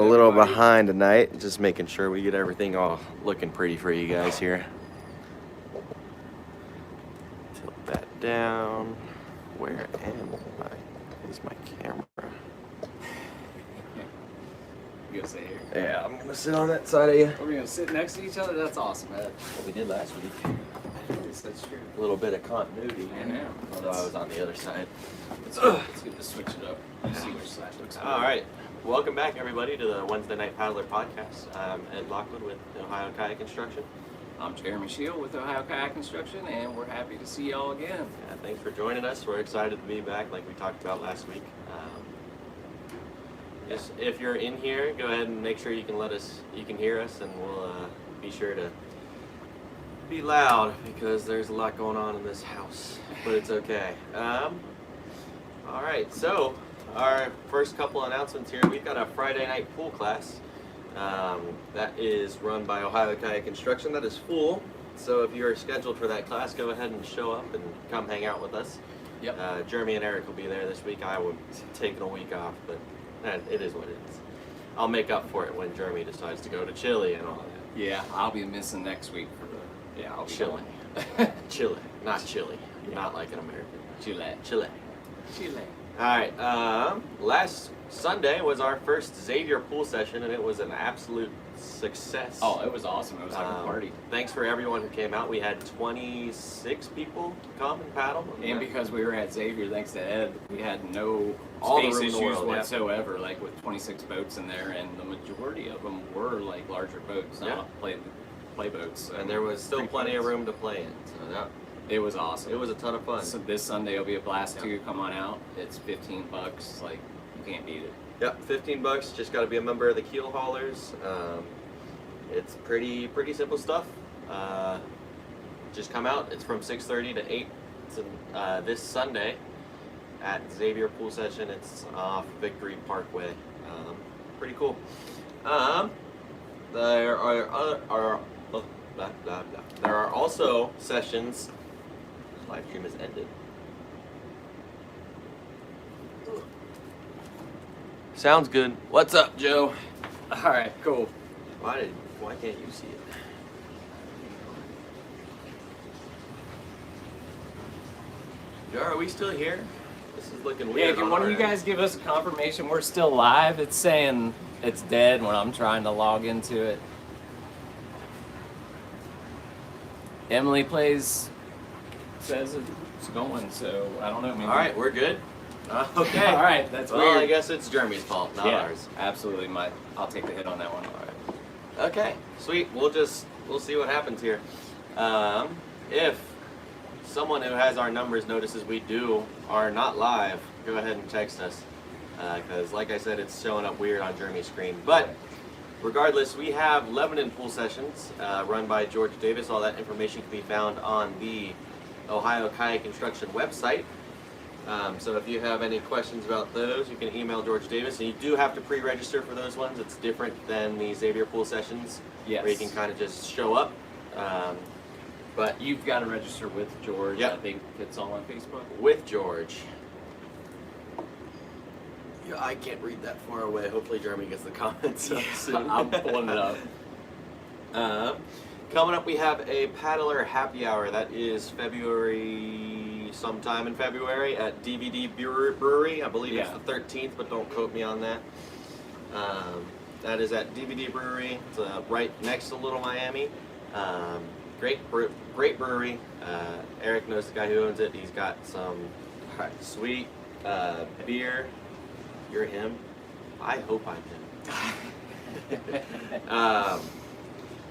A little behind tonight, just making sure we get everything all looking pretty for you guys here. Tilt that down. Where am I? Where's my camera? You gonna sit here? Yeah, I'm gonna sit on that side of you. We're gonna sit next to each other? That's awesome, man. What we did last week. That's true. A little bit of continuity. Yeah. Although I was on the other side. It's good to switch it up. See which side looks better. All right. Welcome back, everybody, to the Wednesday Night Paddler Podcast. I'm Ed Lockwood with Ohio Kayak Construction. I'm Jeremy Scheel with Ohio Kayak Construction, and we're happy to see y'all again. Yeah, thanks for joining us. We're excited to be back, like we talked about last week. Just if you're in here, go ahead and make sure you can hear us, and we'll be sure to be loud because there's a lot going on in this house, but it's okay. All right, so our first couple announcements here. We've got a Friday night pool class that is run by Ohio Kayak Construction. That is full, so if you're scheduled for that class, go ahead and show up and come hang out with us. Yep. Jeremy and Eric will be there this week. I will taking a week off, but it is what it is. I'll make up for it when Jeremy decides to go to Chile and all that. Yeah, I'll be missing next week for the. Yeah, I'll be Chile. going. Chile, not Chile. Yeah. Not like an American. Chile. Chile. Chile. All right. Last Sunday was our first Xavier pool session, and it was an absolute success. Oh, it was awesome. It was like a party. Thanks for everyone who came out. We had 26 people come and paddle. And because we were at Xavier, thanks to Ed, we had no All the space room in the issues world, yeah. whatsoever, like with 26 boats in there, and the majority of them were like larger boats, not play boats. So and there was still plenty of boats. room to play in. So It was awesome. it was a ton of fun. So this Sunday will be a blast too. Come on out. It's $15. Like, you can't beat it. Yep, $15. Just got to be a member of the keel haulers. It's pretty simple stuff. Just come out. It's from 6:30 to 8. It's this Sunday at Xavier Pool Session. It's off Victory Parkway. Pretty cool. There are also sessions. Live stream has ended. Sounds good. What's up, Joe? All right, cool. Why can't you see it? Joe, are we still here? This is looking Yeah, weird. can on one our of you end. guys give us a confirmation we're still live? It's saying it's dead when I'm trying to log into it. Emily says it's going, so I don't know. Maybe. All right, we're good. Okay. All right, that's well, weird. I guess it's Jeremy's fault, not Yeah, ours. absolutely. I'll take the hit on that one. All right. Okay, sweet. We'll see what happens here. If someone who has our numbers notices we are not live, go ahead and text us. Because like I said, it's showing up weird on Jeremy's screen. But regardless, we have Lebanon pool sessions run by George Davis. All that information can be found on the Ohio Kayak Construction website. So if you have any questions about those, you can email George Davis. And you do have to pre-register for those ones. It's different than the Xavier pool sessions, Yes. where you can kind of just show up. But You've got to register with George. Yep. I think it's all on Facebook. with George. Yeah, I can't read that far away. Hopefully Jeremy gets the comments up soon. I'm pulling it up. Coming up, we have a paddler happy hour. That is sometime in February at DVD Brewery. I believe it's the 13th, but don't quote me on that. That is at DVD Brewery. It's right next to Little Miami. Great brewery. Eric knows the guy who owns it. He's got some sweet beer. You're him. I hope I'm him.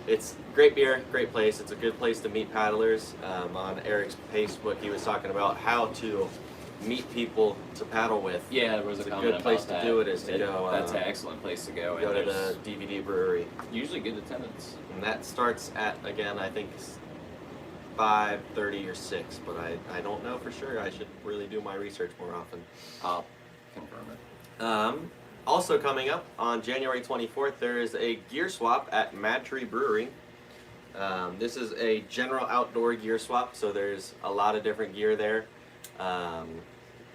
It's great beer, great place. It's a good place to meet paddlers. On Eric's Facebook, he was talking about how to meet people to paddle with. Yeah, there was It's a a comment good place about to do it is to go. That's an excellent place to go. Go and to there's the DVD Brewery, usually good attendance. and that starts at, again, I think 5:30 or 6, but I don't know for sure. I should really do my research more often. I'll confirm it. Also coming up on January 24th, there is a gear swap at Mad Tree Brewery. This is a general outdoor gear swap, so there's a lot of different gear there.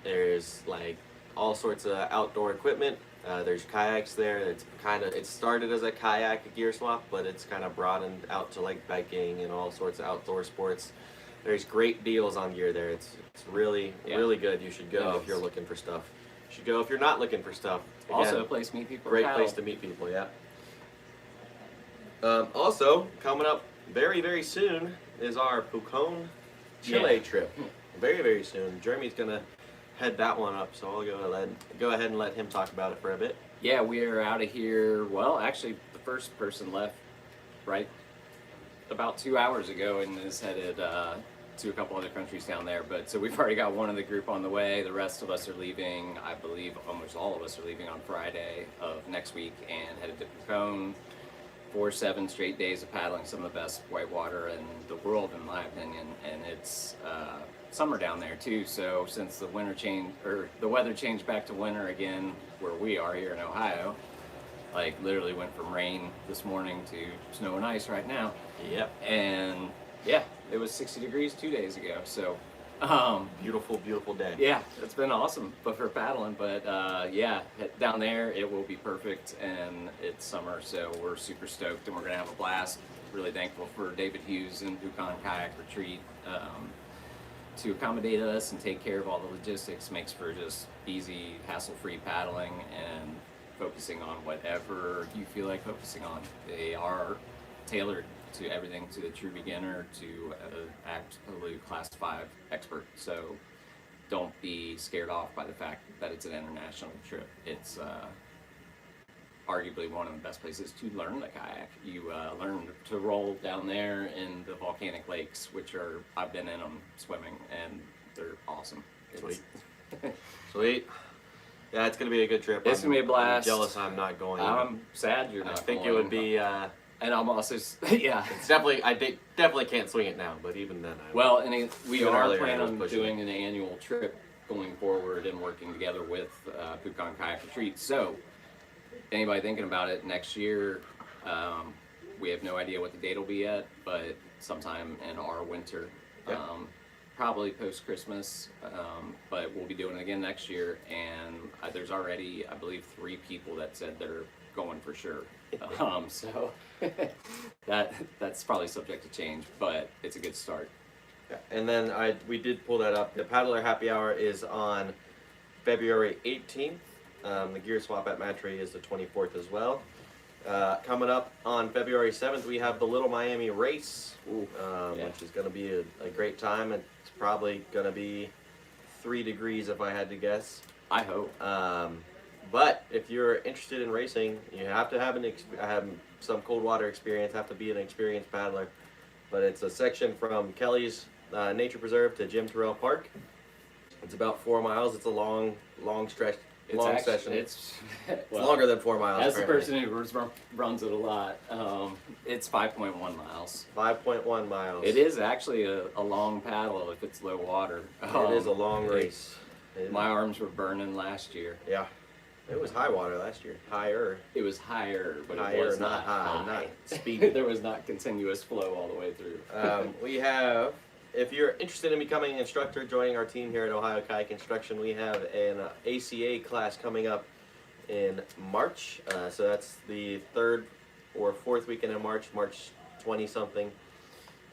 There's like all sorts of outdoor equipment, There's kayaks there. It started as a kayak gear swap, but it's kind of broadened out to like biking and all sorts of outdoor sports. There's great deals on gear there. It's really really good. You should go if you're looking for stuff. You should go if you're not looking for stuff. Again, Also a place to meet people. great place to meet people. Yeah. Also coming up very soon is our Pucón, Chile trip. Very very soon. Jeremy's gonna head that one up, so I'll go ahead and let him talk about it for a bit. Yeah, we're out of here. Well, actually, the first person left right about 2 hours ago and is headed to a couple other countries down there. But so we've already got one of the group on the way. The rest of us are leaving. I believe almost all of us are leaving on Friday of next week and headed to Pucón. 7 straight days of paddling some of the best whitewater in the world, in my opinion. And it's summer down there too. So since the weather changed back to winter again, where we are here in Ohio, like literally went from rain this morning to snow and ice right now. Yep. And yeah, it was 60 degrees 2 days ago. So beautiful day. yeah, it's been awesome, but for paddling. But yeah, down there it will be perfect, and it's summer, so we're super stoked, and we're gonna have a blast. Really thankful for David Hughes and Pucón Kayak Retreat to accommodate us and take care of all the logistics. Makes for just easy, hassle-free paddling and focusing on whatever you feel like focusing on. They are tailored to everything, to the true beginner to absolute class 5 expert. So don't be scared off by the fact that it's an international trip. It's arguably one of the best places to learn the kayak. You learn to roll down there in the volcanic lakes, which I've been in them swimming, and they're awesome. Sweet. Sweet. Yeah, it's gonna be a good trip. It's gonna be a blast. I'm jealous I'm not going. I'm sad you're not. I think going. it would be. And I'm also, yeah. It's definitely can't swing it now, but even then. Well, and we Even are earlier, I planning was on pushing doing an annual trip going forward and working together with Pucón Kayak Retreat. So, anybody thinking about it next year, we have no idea what the date will be yet, but sometime in our winter, Yep. probably post-Christmas, but we'll be doing it again next year. And there's already, I believe, 3 people that said they're going for sure. So that's probably subject to change, but it's a good start. Yeah. And then we did pull that up. The Paddler Happy Hour is on February 18th. The Gear Swap at Matry is the 24th as well. Coming up on February 7th, we have the Little Miami Race, which is going to be a great time. It's probably going to be 3 degrees if I had to guess. I hope. But if you're interested in racing, you have to have some cold water experience, have to be an experienced paddler. But it's a section from Kelly's Nature Preserve to Jim Terrell Park. It's about 4 miles. It's a long stretch, session. It's It's longer than 4 miles. As the person who runs it a lot, it's 5.1 miles. 5.1 miles. It is actually a long paddle if it's low water. It is a long race. My arms were burning last year. Yeah. It was high water last year. Higher. It was higher, but Higher, it was not not high, high. not speedy. There was not continuous flow all the way through. We have, if you're interested in becoming an instructor, joining our team here at Ohio Kayak Instruction, we have an ACA class coming up in March. So that's the 3rd or 4th weekend in March 20-something.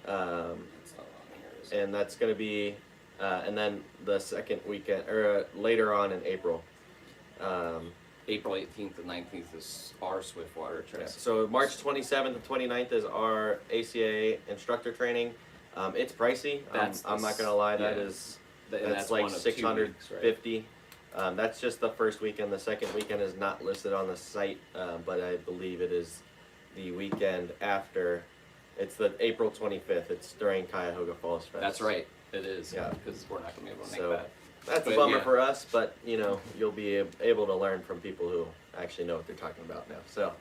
And that's going to be, and then the second weekend, or later on in April. April 18th and 19th is our Swiftwater trip. Yeah. So March 27th and 29th is our ACA instructor training. It's pricey. I'm not gonna lie. That's like one of 2 $650. weeks, right? That's just the first weekend. The second weekend is not listed on the site, but I believe it is the weekend after. It's the April 25th. It's during Cuyahoga Falls Fest. That's right. It is. Yeah. Because we're not gonna be able to make So, that. That's a But, bummer yeah. for us, but you'll be able to learn from people who actually know what they're talking about now. So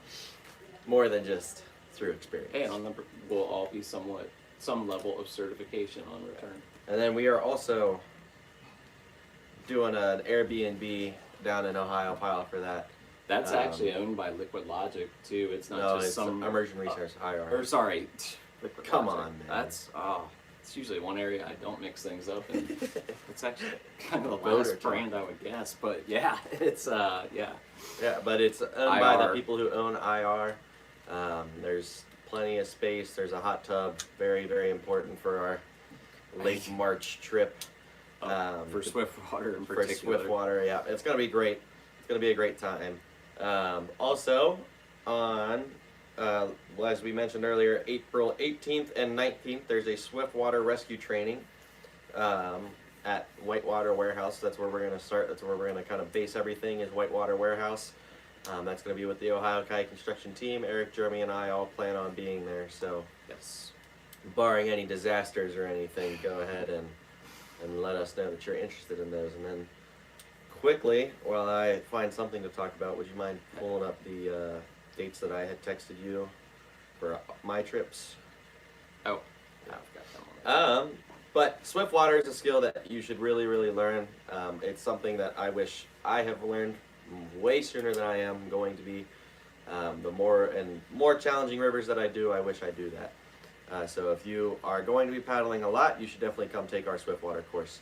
more than just through experience. And we'll all be some level of certification on return. And then we are also doing an Airbnb down in Ohio. Pile for that. That's actually owned by Liquid Logic too. It's not No, just it's some Immersion Research IR. Or sorry, Liquid Come Logic. on, man. That's It's usually one area I don't mix things up, and it's actually kind of the Boat or last brand I would guess. But yeah, it's yeah. Yeah, but it's owned by the IR. people who own IR. There's plenty of space. There's a hot tub. Very, very important for our late March trip. For Swiftwater in For particular. Swiftwater, yeah. It's going to be great. It's going to be a great time. Also, on, as we mentioned earlier, April 18th and 19th, there's a Swiftwater rescue training at Whitewater Warehouse. That's where we're going to start. That's where we're going to kind of base everything is Whitewater Warehouse. That's going to be with the Ohio Kayak Construction team. Eric, Jeremy, and I all plan on being there. So, Yes. barring any disasters or anything, go ahead and let us know that you're interested in those. And then, quickly, while I find something to talk about, would you mind pulling up the dates that I had texted you for my trips? Oh, yeah, I've got that one. But Swiftwater is a skill that you should really, really learn. It's something that I wish I have learned way sooner than I am going to be. The more challenging rivers that I do, I wish I do that. So if you are going to be paddling a lot, you should definitely come take our Swiftwater course.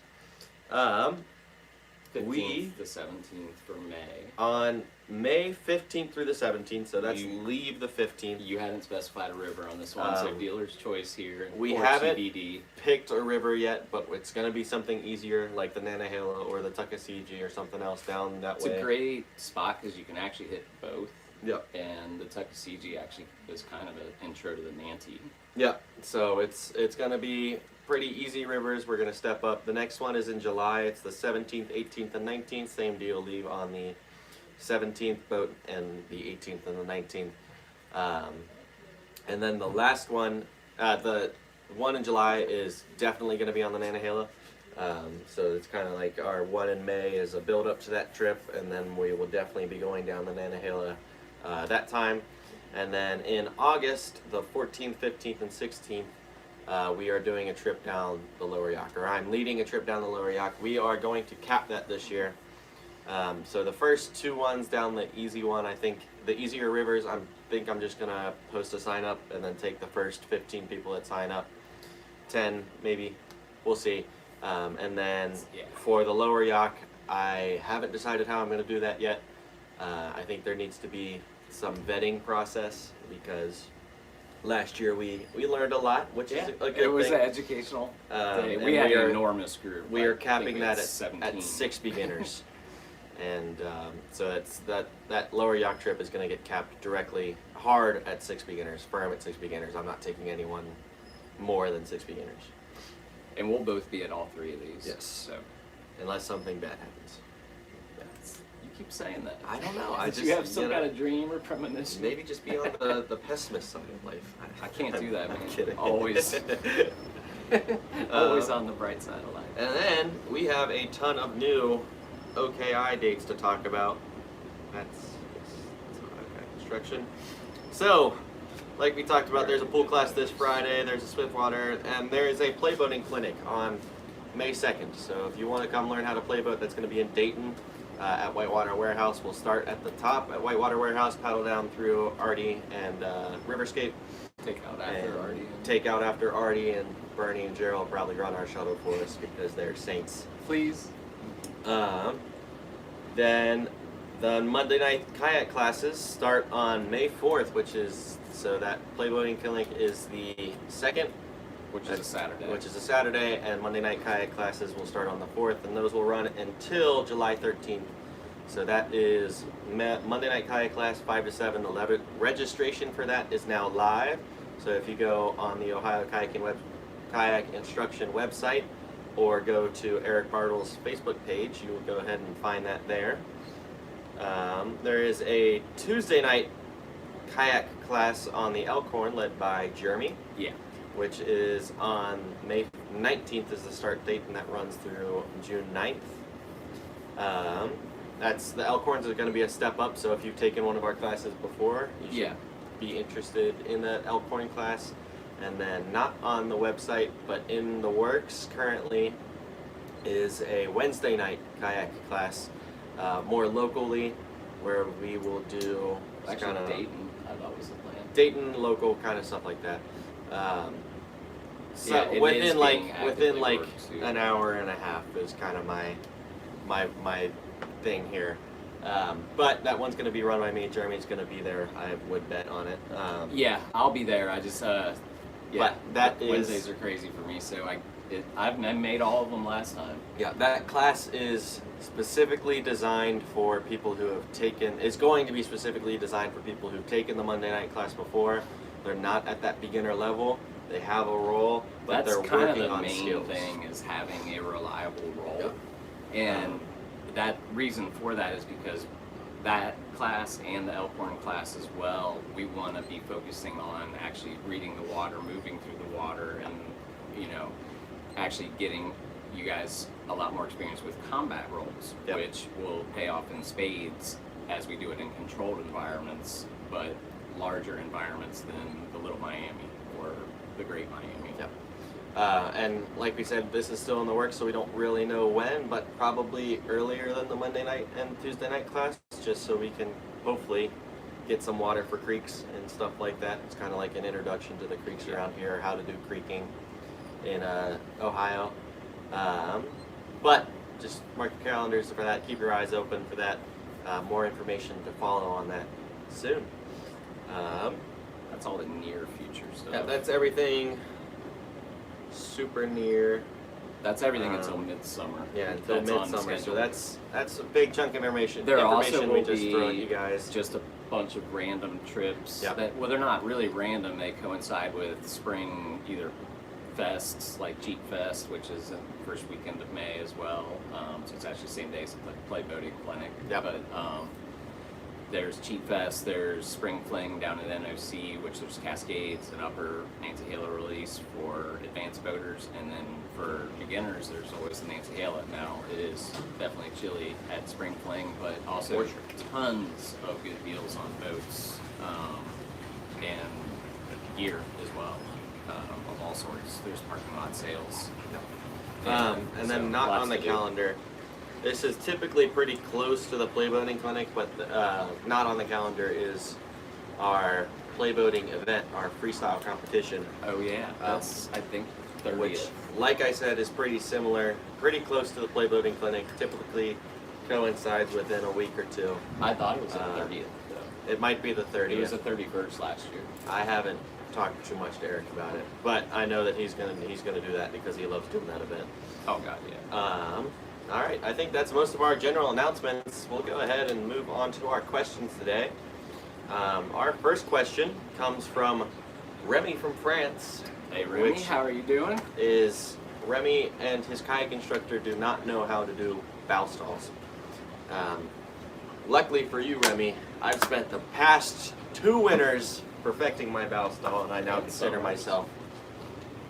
15th to 17th for May. On May 15th through the 17th, so that's You- leave the 15th. You hadn't specified a river on this one, so dealer's choice here. We or haven't TBD. picked a river yet, but it's going to be something easier like the Nantahala or the Tuckasegee or something else down that It's way. a great spot because you can actually hit both. Yep. And the Tuckasegee actually is kind of an intro to the Nanty. Yep. So it's going to be pretty easy rivers. We're going to step up. The next one is in July. It's the 17th, 18th, and 19th. Same deal. Leave on the 17th boat and the 18th and the 19th. And then the last one, the one in July is definitely going to be on the Nantahala. So it's kind of like our one in May is a build up to that trip, and then we will definitely be going down the Nantahala that time. And then in August, the 14th, 15th, and 16th, we are doing a trip down the Lower Yak, or I'm leading a trip down the Lower Yak. We are going to cap that this year. So the first two ones down the easy one, I think the easier rivers, I think I'm just gonna post a sign up and then take the first 15 people that sign up, 10 maybe, we'll see. And then Yeah. for the Lower Yak, I haven't decided how I'm gonna do that yet. I think there needs to be some vetting process because last year we learned a lot, which is a good it was thing. an educational day. And We had are- an enormous group. We I are think capping we that had at 17. 6 beginners. And so it's that Lower Yak trip is going to get capped directly hard at 6 beginners, firm at 6 beginners. I'm not taking anyone more than 6 beginners. And we'll both be at all three of these. Yes. So Unless something bad happens. you keep saying that. I don't know. I Did just you have some know, kind of dream or premonition? maybe just be on the pessimist side of life. I can't do that, man. I'm kidding. Always on the bright side of life. And then we have a ton of new OKI dates to talk about. That's okay, construction. So, like we talked about, there's a pool class this Friday, there's a Swiftwater, and there is a playboating clinic on May 2nd. So if you want to come learn how to playboat, that's going to be in Dayton at Whitewater Warehouse. We'll start at the top at Whitewater Warehouse, paddle down through Artie and Riverscape. Take out after Artie. Take out after Artie, and Bernie and Gerald probably run our shuttle for us because they're saints. Please. Then the Monday night kayak classes start on May 4th, which is, so that playboating clinic is the 2nd, Which is a Saturday. which is a Saturday, and Monday night kayak classes will start on the 4th, and those will run until July 13th. So that is Monday night kayak class 5 to 7. The registration for that is now live. So if you go on the Ohio Kayak Instruction website or go to Eric Bartle's Facebook page, you will go ahead and find that there. There is a Tuesday night kayak class on the Elkhorn led by Jeremy, Yeah. which is on May 19th is the start date, and that runs through June 9th. That's the Elkhorns are going to be a step up, so if you've taken one of our classes before, you should Yeah. be interested in the Elkhorn class. And then not on the website, but in the works currently is a Wednesday night kayak class, more locally, where we will do Actually, kinda Dayton, I thought was the plan. Dayton local kind of stuff like that. So Yeah, it within is like being within actively like worked, too. an hour and a half is kind of my thing here. But that one's going to be run by me. Jeremy's going to be there. I would bet on it. Yeah, I'll be there. I just But that is- Wednesdays are crazy for me, so I made all of them last time. Yeah, that class is specifically designed for people who have taken. It's going to be specifically designed for people who've taken the Monday night class before. They're not at that beginner level. They have a role, but That's they're kind of working the on main skills. thing is having a reliable role. Yep. And that reason for that is because that class and the Elkhorn class as well, we want to be focusing on actually reading the water, moving through the water, and actually getting you guys a lot more experience with combat roles, Yep. which will pay off in spades as we do it in controlled environments, but larger environments than the Little Miami or the Great Miami. Yep. And like we said, this is still in the works, so we don't really know when, but probably earlier than the Monday night and Tuesday night class, just so we can hopefully get some water for creeks and stuff like that. It's kind of like an introduction to the creeks around here, how to do creeking in Ohio. But just mark your calendars for that. Keep your eyes open for that. More information to follow on that soon. That's all the near future stuff. Yeah, that's everything super near. That's everything until midsummer. Yeah, until That's on midsummer. So schedule. that's a big chunk of information. There also information will we just be throw at you guys. just a bunch of random trips. Yep. That, well, they're not really random. They coincide with spring either fests like Jeep Fest, which is the first weekend of May as well. So it's actually the same day as the Play Boating Clinic. Yep. But there's Cheap Fest, there's Spring Fling down at NOC, which there's Cascades and Upper Nantahala release for advanced boaters, and then for beginners, there's always the Nantahala. Now it is definitely chilly at Spring Fling, but also For sure. tons of good deals on boats and gear as well, of all sorts. There's parking lot sales. And so then not lots on the to do. calendar. This is typically pretty close to the play boating clinic, but not on the calendar is our play boating event, our freestyle competition, Oh yeah, that's I think 30th. which, like I said, is pretty similar, pretty close to the play boating clinic. Typically coincides within a week or two. I thought it was the 30th though. It might be the 30th. It was the 31st last year. I haven't talked too much to Eric about it, but I know that he's gonna do that because he loves doing that event. Oh god, yeah. All right, I think that's most of our general announcements. We'll go ahead and move on to our questions today. Our first question comes from Remy from France. Hey Remy, which how are you doing? is Remy and his kayak instructor do not know how to do bow stalls. Luckily for you, Remy, I've spent the past 2 winters perfecting my bow stall, and I now Thanks so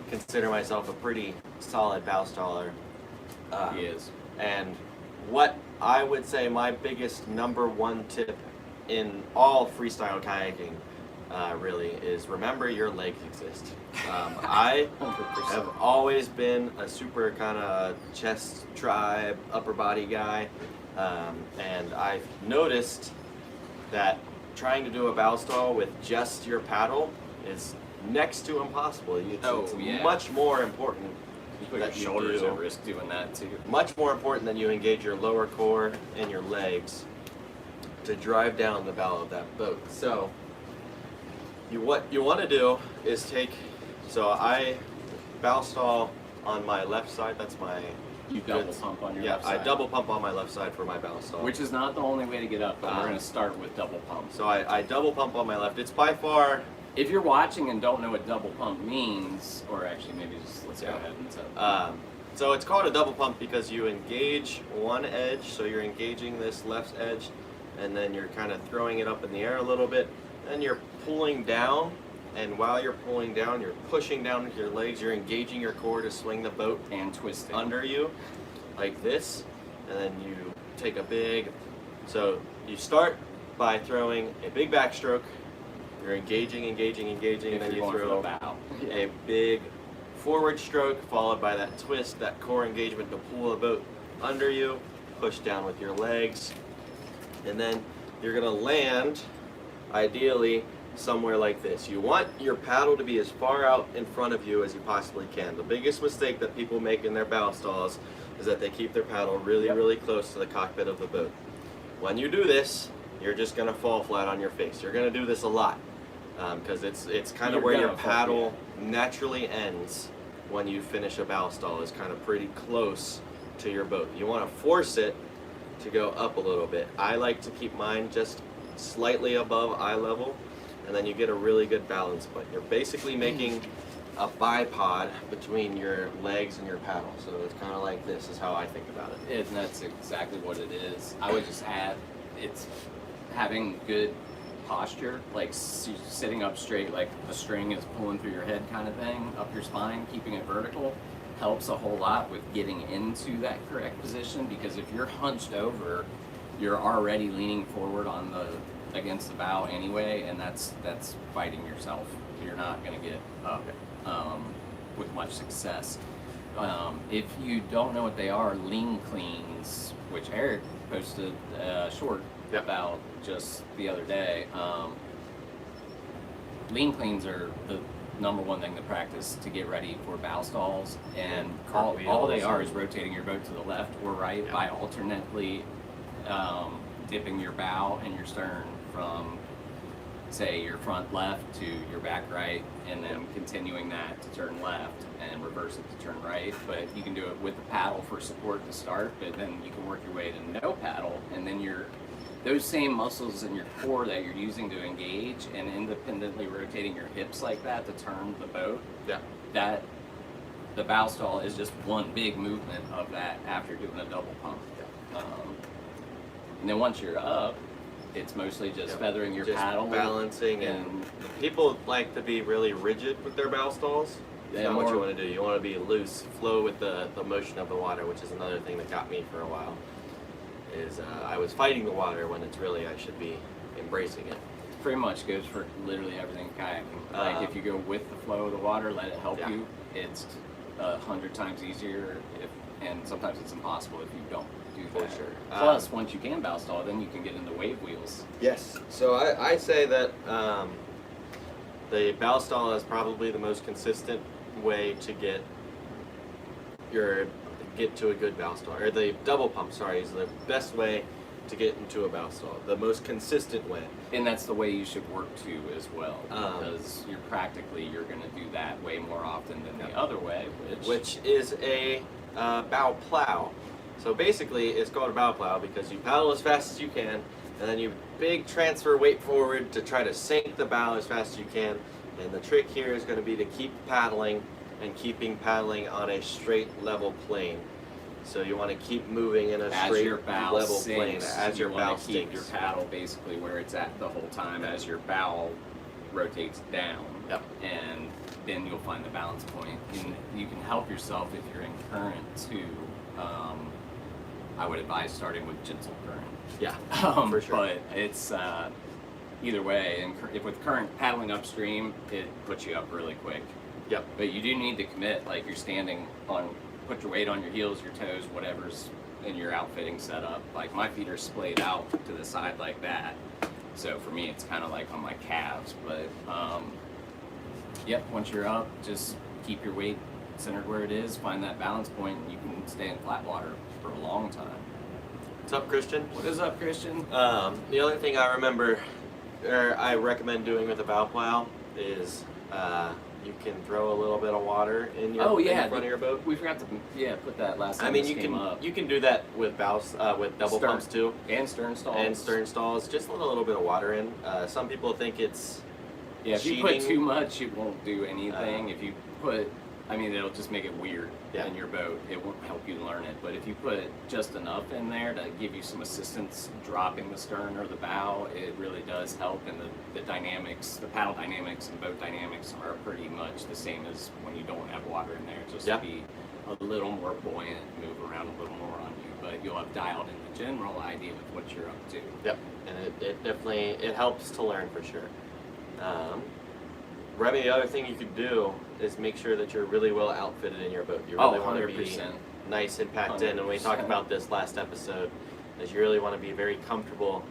consider myself a pretty solid bow staller. He is. And what I would say my biggest number 1 tip in all freestyle kayaking really is remember your legs exist. I 100%. have always been a super kind of chest tribe, upper body guy, and I've noticed that trying to do a bow stall with just your paddle is next to impossible. It's yeah. much more important. You put that your you shoulders do. at risk doing that too. Much more important than you engage your lower core and your legs to drive down the bow of that boat. So, what you want to do is I bow stall on my left side. That's my You double pump on your left I side. double pump on my left side for my bow stall. Which is not the only way to get up, but we're going to start with double pump. So I double pump on my left. It's by far. If you're watching and don't know what double pump means, or actually maybe just let's go Yeah. ahead and tell. So it's called a double pump because you engage one edge, so you're engaging this left edge, and then you're kind of throwing it up in the air a little bit, and you're pulling down, and while you're pulling down, you're pushing down with your legs, you're engaging your core to swing the boat And twisting. under you, like this, and then you take so you start by throwing a big backstroke, you're engaging, and if then you you're going for throw the bow. a big forward stroke followed by that twist, that core engagement to pull the boat under you, push down with your legs, and then you're going to land ideally somewhere like this. You want your paddle to be as far out in front of you as you possibly can. The biggest mistake that people make in their bow stalls is that they keep their paddle really, really close to the cockpit of the boat. When you do this, you're just going to fall flat on your face. You're going to do this a lot because it's kind of where your paddle naturally ends when you finish a bow stall, is kind of pretty close to your boat. You want to force it to go up a little bit. I like to keep mine just slightly above eye level, and then you get a really good balance point. You're basically making a bipod between your legs and your paddle. So it's kind of like this is how I think about it. And that's exactly what it is. I would just add, it's having good posture, like sitting up straight, like a string is pulling through your head kind of thing, up your spine, keeping it vertical, helps a whole lot with getting into that correct position, because if you're hunched over, you're already leaning forward on against the bow anyway, and that's fighting yourself. You're not going to get up with much success. If you don't know what they are, lean cleans, which Eric posted a short about just the other day. Lean cleans are the number one thing to practice to get ready for bow stalls, and all they are is rotating your boat to the left or right by alternately dipping your bow and your stern from, say, your front left to your back right, and then continuing that to turn left and reverse it to turn right. But you can do it with the paddle for support to start, but then you can work your way to no paddle, and then those same muscles in your core that you're using to engage and independently rotating your hips like that to turn the boat, that the bow stall is just one big movement of that after doing a double pump. And then once you're up, it's mostly just feathering your paddle, balancing, and people like to be really rigid with their bow stalls. That's not what you want to do. You want to be loose, flow with the motion of the water, which is another thing that got me for a while. I was fighting the water when it's really I should be embracing it. Pretty much goes for literally everything in kayaking. Like if you go with the flow of the water, let it help you, it's 100 times easier, and sometimes it's impossible if you don't do that. For sure. Plus, once you can bow stall, then you can get into wave wheels. Yes. So I say that the bow stall is probably the most consistent way to get to a good bow stall, or the double pump, is the best way to get into a bow stall, the most consistent way. And that's the way you should work too as well, because you're going to do that way more often than the other way, which is a bow plow. So basically it's called a bow plow because you paddle as fast as you can, and then you big transfer weight forward to try to sink the bow as fast as you can. And the trick here is going to be to keep paddling and keeping paddling on a straight level plane. So you want to keep moving in a straight level plane as your bow sinks. Keep your paddle basically where it's at the whole time as your bow rotates down. And then you'll find the balance point. And you can help yourself if you're in current too. I would advise starting with gentle current. For sure. But it's either way, and if with current paddling upstream, it puts you up really quick. But you do need to commit, like you're standing on, put your weight on your heels, your toes, whatever's in your outfitting setup. Like my feet are splayed out to the side like that. So for me, it's kind of like on my calves. But once you're up, just keep your weight centered where it is, find that balance point, and you can stay in flat water for a long time. What's up, Christian? What is up, Christian? The other thing I remember, or I recommend doing with a bow plow is you can throw a little bit of water in your in front of your boat. We forgot to put that last time. I mean, you can do that with bows with double pumps too, and stern stalls. Just let a little bit of water in. Some people think it's if cheating. you put too much, it won't do anything. If you put, it'll just make it weird in your boat. It won't help you learn it. But if you put just enough in there to give you some assistance dropping the stern or the bow, it really does help. And the dynamics, the paddle dynamics and boat dynamics are pretty much the same as when you don't have water in there. Just to be a little more buoyant, move around a little more on you. But you'll have dialed in the general idea with what you're up to. And it definitely helps to learn for sure. Remy, the other thing you could do is make sure that you're really well outfitted in your boat. You really want to be nice and packed 100%. In. And we talked about this last episode, is you really want to be very comfortable,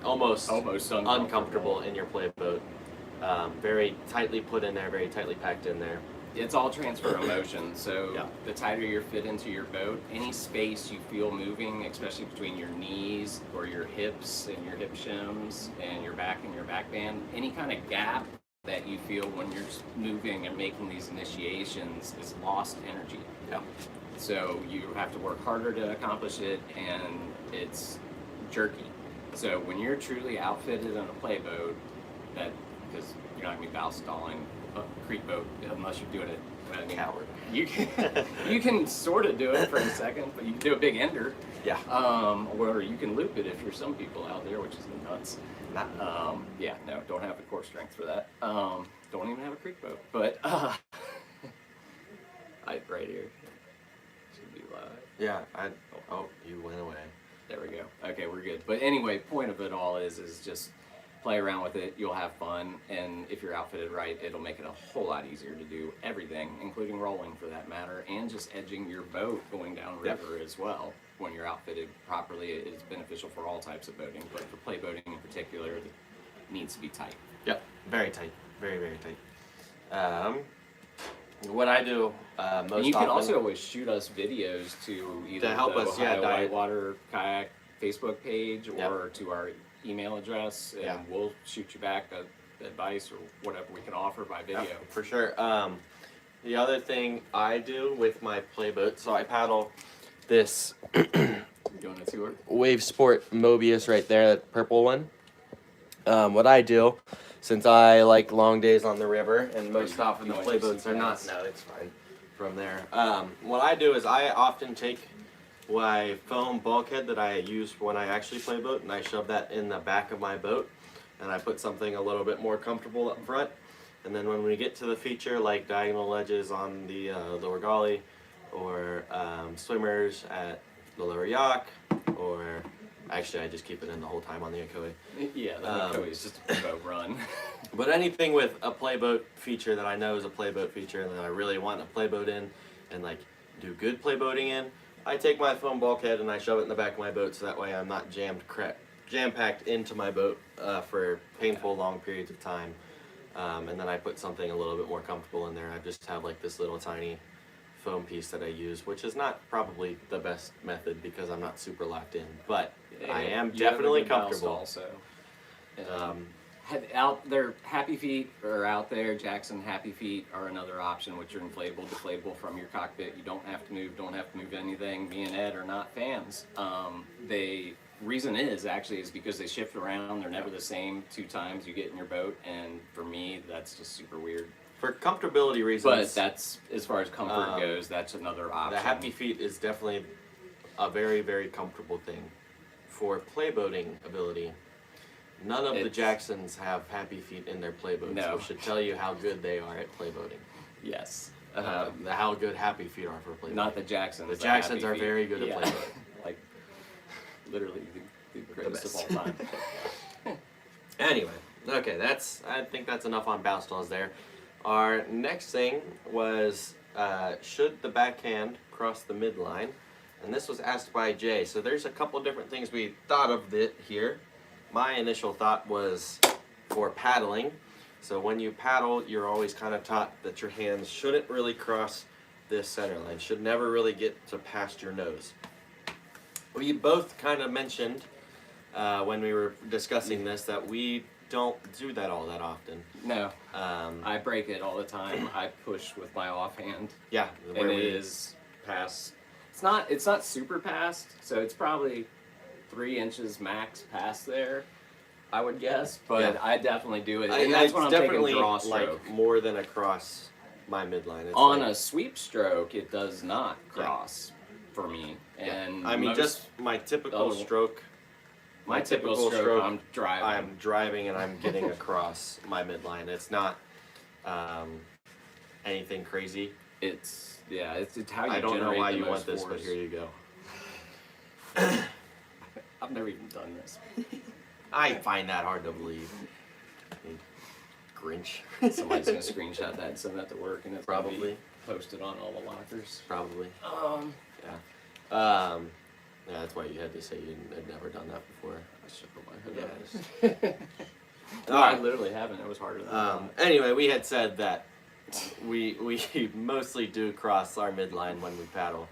almost uncomfortable in your play boat. Very tightly put in there, very tightly packed in there. It's all transfer of motion. So Yeah. the tighter you're fit into your boat, any space you feel moving, especially between your knees or your hips and your hip shims and your back band, any kind of gap that you feel when you're moving and making these initiations is lost energy. Yeah. So you have to work harder to accomplish it, and it's jerky. So when you're truly outfitted on a play boat, because you're not going to be bow stalling a creek boat unless you're doing it. I mean, Coward. you can sort of do it for a second, but you can do a big ender. Yeah. Or you can loop it if you're some people out there, which is nuts. Not. Yeah, no, don't have the core strength for that. Don't even have a creek boat, but right here should be live. Yeah. Oh, you went away. There we go. Okay, we're good. But anyway, point of it all is just play around with it. You'll have fun, and if you're outfitted right, it'll make it a whole lot easier to do everything, including rolling for that matter, and just edging your boat going down river as well. When you're outfitted properly, it is beneficial for all types of boating, but for play boating in particular, it needs to be tight. Yep. Very tight. Very, very tight. What I do most And you can often, also always shoot us videos to either To help the us, yeah, Ohio diet. Whitewater Kayak Facebook page or Yep. to our email address, and Yeah. we'll shoot you back advice or whatever we can offer by video. Yeah, for sure. The other thing I do with my play boat, so I paddle this Doing a tour. Wave Sport Mobius right there, that purple one. What I do, since I like long days on the river, and most often the you want play your boats are not. seatbelts? No, it's fine. From there, what I do is I often take my foam bulkhead that I use when I actually play boat, and I shove that in the back of my boat, and I put something a little bit more comfortable up front. And then when we get to the feature, like diagonal ledges on the lower gully, or swimmers at the lower yacht, or actually I just keep it in the whole time on the Akoi. Yeah, the is just a boat run. But anything with a playboat feature that I know is a playboat feature and that I really want a playboat in and like do good playboating in, I take my foam bulkhead and I shove it in the back of my boat so that way I'm not jam-packed into my boat for painful long periods of time. And then I put something a little bit more comfortable in there. I just have like this little tiny foam piece that I use, which is not probably the best method because I'm not super locked in, but I am definitely comfortable. Also, out there, Happy Feet are out there. Jackson Happy Feet are another option, which are inflatable, deflatable from your cockpit. You don't have to move anything. Me and Ed are not fans. Reason is because they shift around. They're never the same 2 times you get in your boat, and for me, that's just super weird. For comfortability reasons. But that's, as far as comfort goes, that's another option. The Happy Feet is definitely a very, very comfortable thing. For playboating ability, none of the Jacksons have Happy Feet in their playboats, No. which should tell you how good they are at playboating. Yes. How good Happy Feet are for playboating. Not the Jacksons. The Jacksons Happy are Feet. very good at Yeah. playboating. Like, literally the greatest of all time. Anyway, okay, I think that's enough on bow stalls there. Our next thing was, should the backhand cross the midline? And this was asked by Jay. So there's a couple different things we thought of here. My initial thought was for paddling. So when you paddle, you're always kind of taught that your hands shouldn't really cross this center line, should never really get to past your nose. We both kind of mentioned when we were discussing this that we don't do that all that often. No. I break it all the time. I push with my offhand. Yeah, And it is past. It's not super past, so it's probably 3 inches max past there, I would guess. But Yeah. I definitely do it. And that's when I'm taking draw stroke. like more than across my midline. It's On like, a sweep stroke, it does not cross for me. And I mean, most- just my typical stroke. my typical stroke, I'm driving. I'm driving and I'm getting across my midline. It's not anything crazy. It's how you I don't know generate why the you most want this, force. but here you go. I've never even done this. I find that hard to believe. You Grinch. Somebody's gonna screenshot that and send that to work, and it's gonna Probably. be posted on all the lockers. Probably. Yeah. Yeah, that's why you had to say you had never done that before. I should put my hood up. Yes. No, I literally haven't. It was harder than I thought. Anyway, we had said that we mostly do cross our midline when we paddle.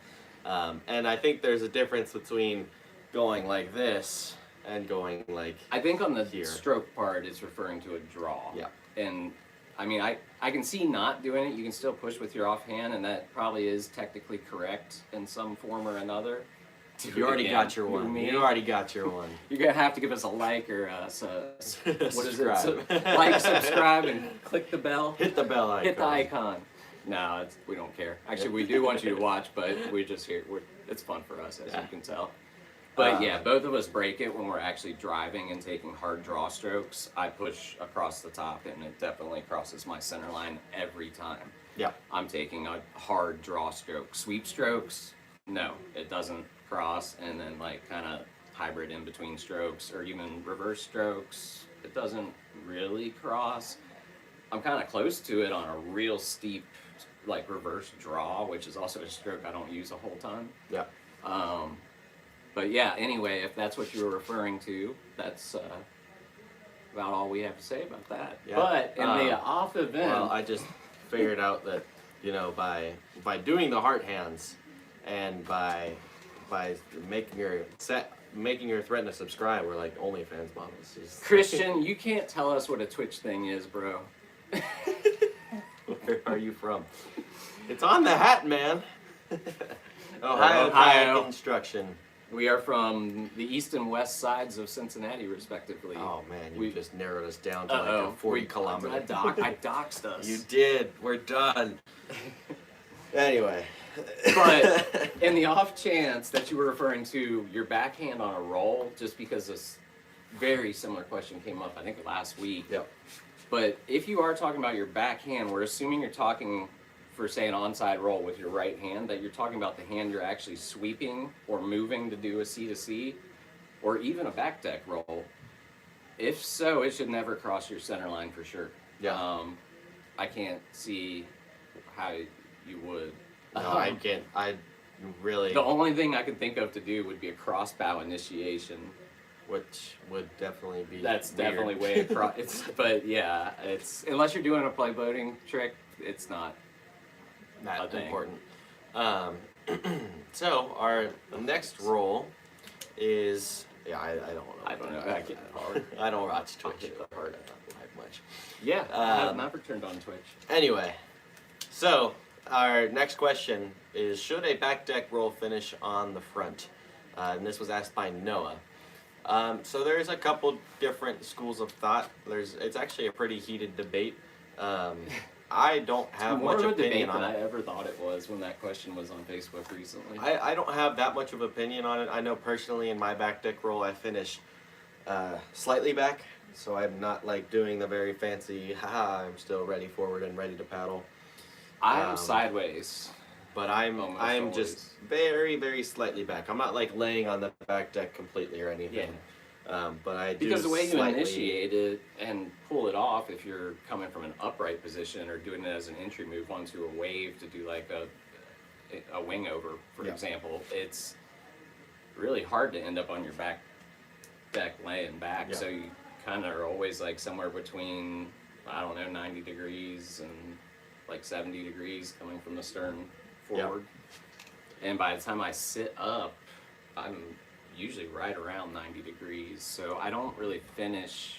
And I think there's a difference between going like this and going like I think on the here. stroke part, it's referring to a draw. Yeah. And I mean, I can see not doing it. You can still push with your offhand, and that probably is technically correct in some form or another. You already got your one. You already got your one. You're going to have to give us a like or what is it? Subscribe. Like, subscribe, and click the bell. Hit the bell icon. Hit the icon. No, we don't care. Actually, we do want you to watch, but we just here. It's fun for us, as you can tell. But yeah, both of us break it when we're actually driving and taking hard draw strokes. I push across the top, and it definitely crosses my center line every time. Yeah. I'm taking a hard draw stroke. Sweep strokes, no, it doesn't cross. And then like kind of hybrid in between strokes or even reverse strokes, it doesn't really cross. I'm kind of close to it on a real steep like reverse draw, which is also a stroke I don't use a whole ton. Yeah. But yeah, anyway, if that's what you were referring to, that's about all we have to say about that. Yeah. But in the off event, well, I just figured out that by doing the heart hands and by making your threaten to subscribe, we're like OnlyFans models. Christian, you can't tell us what a Twitch thing is, bro. Where are you from? It's on the hat, man. Ohio Kayak Instruction. We are from the east and west sides of Cincinnati, respectively. Oh man, you just narrowed us down to like a 40 kilometer. I doxed us. You did. We're done. Anyway. But in the off chance that you were referring to your backhand on a roll, just because this very similar question came up, I think last week. Yep. But if you are talking about your backhand, we're assuming you're talking for, say, an onside roll with your right hand, that you're talking about the hand you're actually sweeping or moving to do a C-to-C, or even a back deck roll. If so, it should never cross your center line for sure. Yeah. I can't see how you would. No, I can't. I really. The only thing I can think of to do would be a cross bow initiation. Which would definitely be. That's weird. definitely way across. But yeah, it's unless you're doing a play boating trick, it's not that important. So our next roll is I don't know. I don't know. I get hard. I don't watch Twitch hard much. Yeah, I have never turned on Twitch. Anyway, so our next question is: should a back deck roll finish on the front? And this was asked by Noah. So there's a couple different schools of thought. It's actually a pretty heated debate. I don't have much opinion on it. I ever thought it was when that question was on Facebook recently. I don't have that much of opinion on it. I know personally in my back deck roll I finish slightly back, so I'm not like doing the very fancy, haha, I'm still ready forward and ready to paddle. I'm sideways. But I'm just very, very slightly back. I'm not like laying on the back deck completely or anything. Yeah. But I do because the way you initiate it and pull it off, if you're coming from an upright position or doing it as an entry move onto a wave to do like a wing over, for example, it's really hard to end up on your back deck laying back. Yeah. So you kind of are always like somewhere between, I don't know, 90 degrees and like 70 degrees coming from the stern forward. And by the time I sit up, I'm usually right around 90 degrees. So I don't really finish,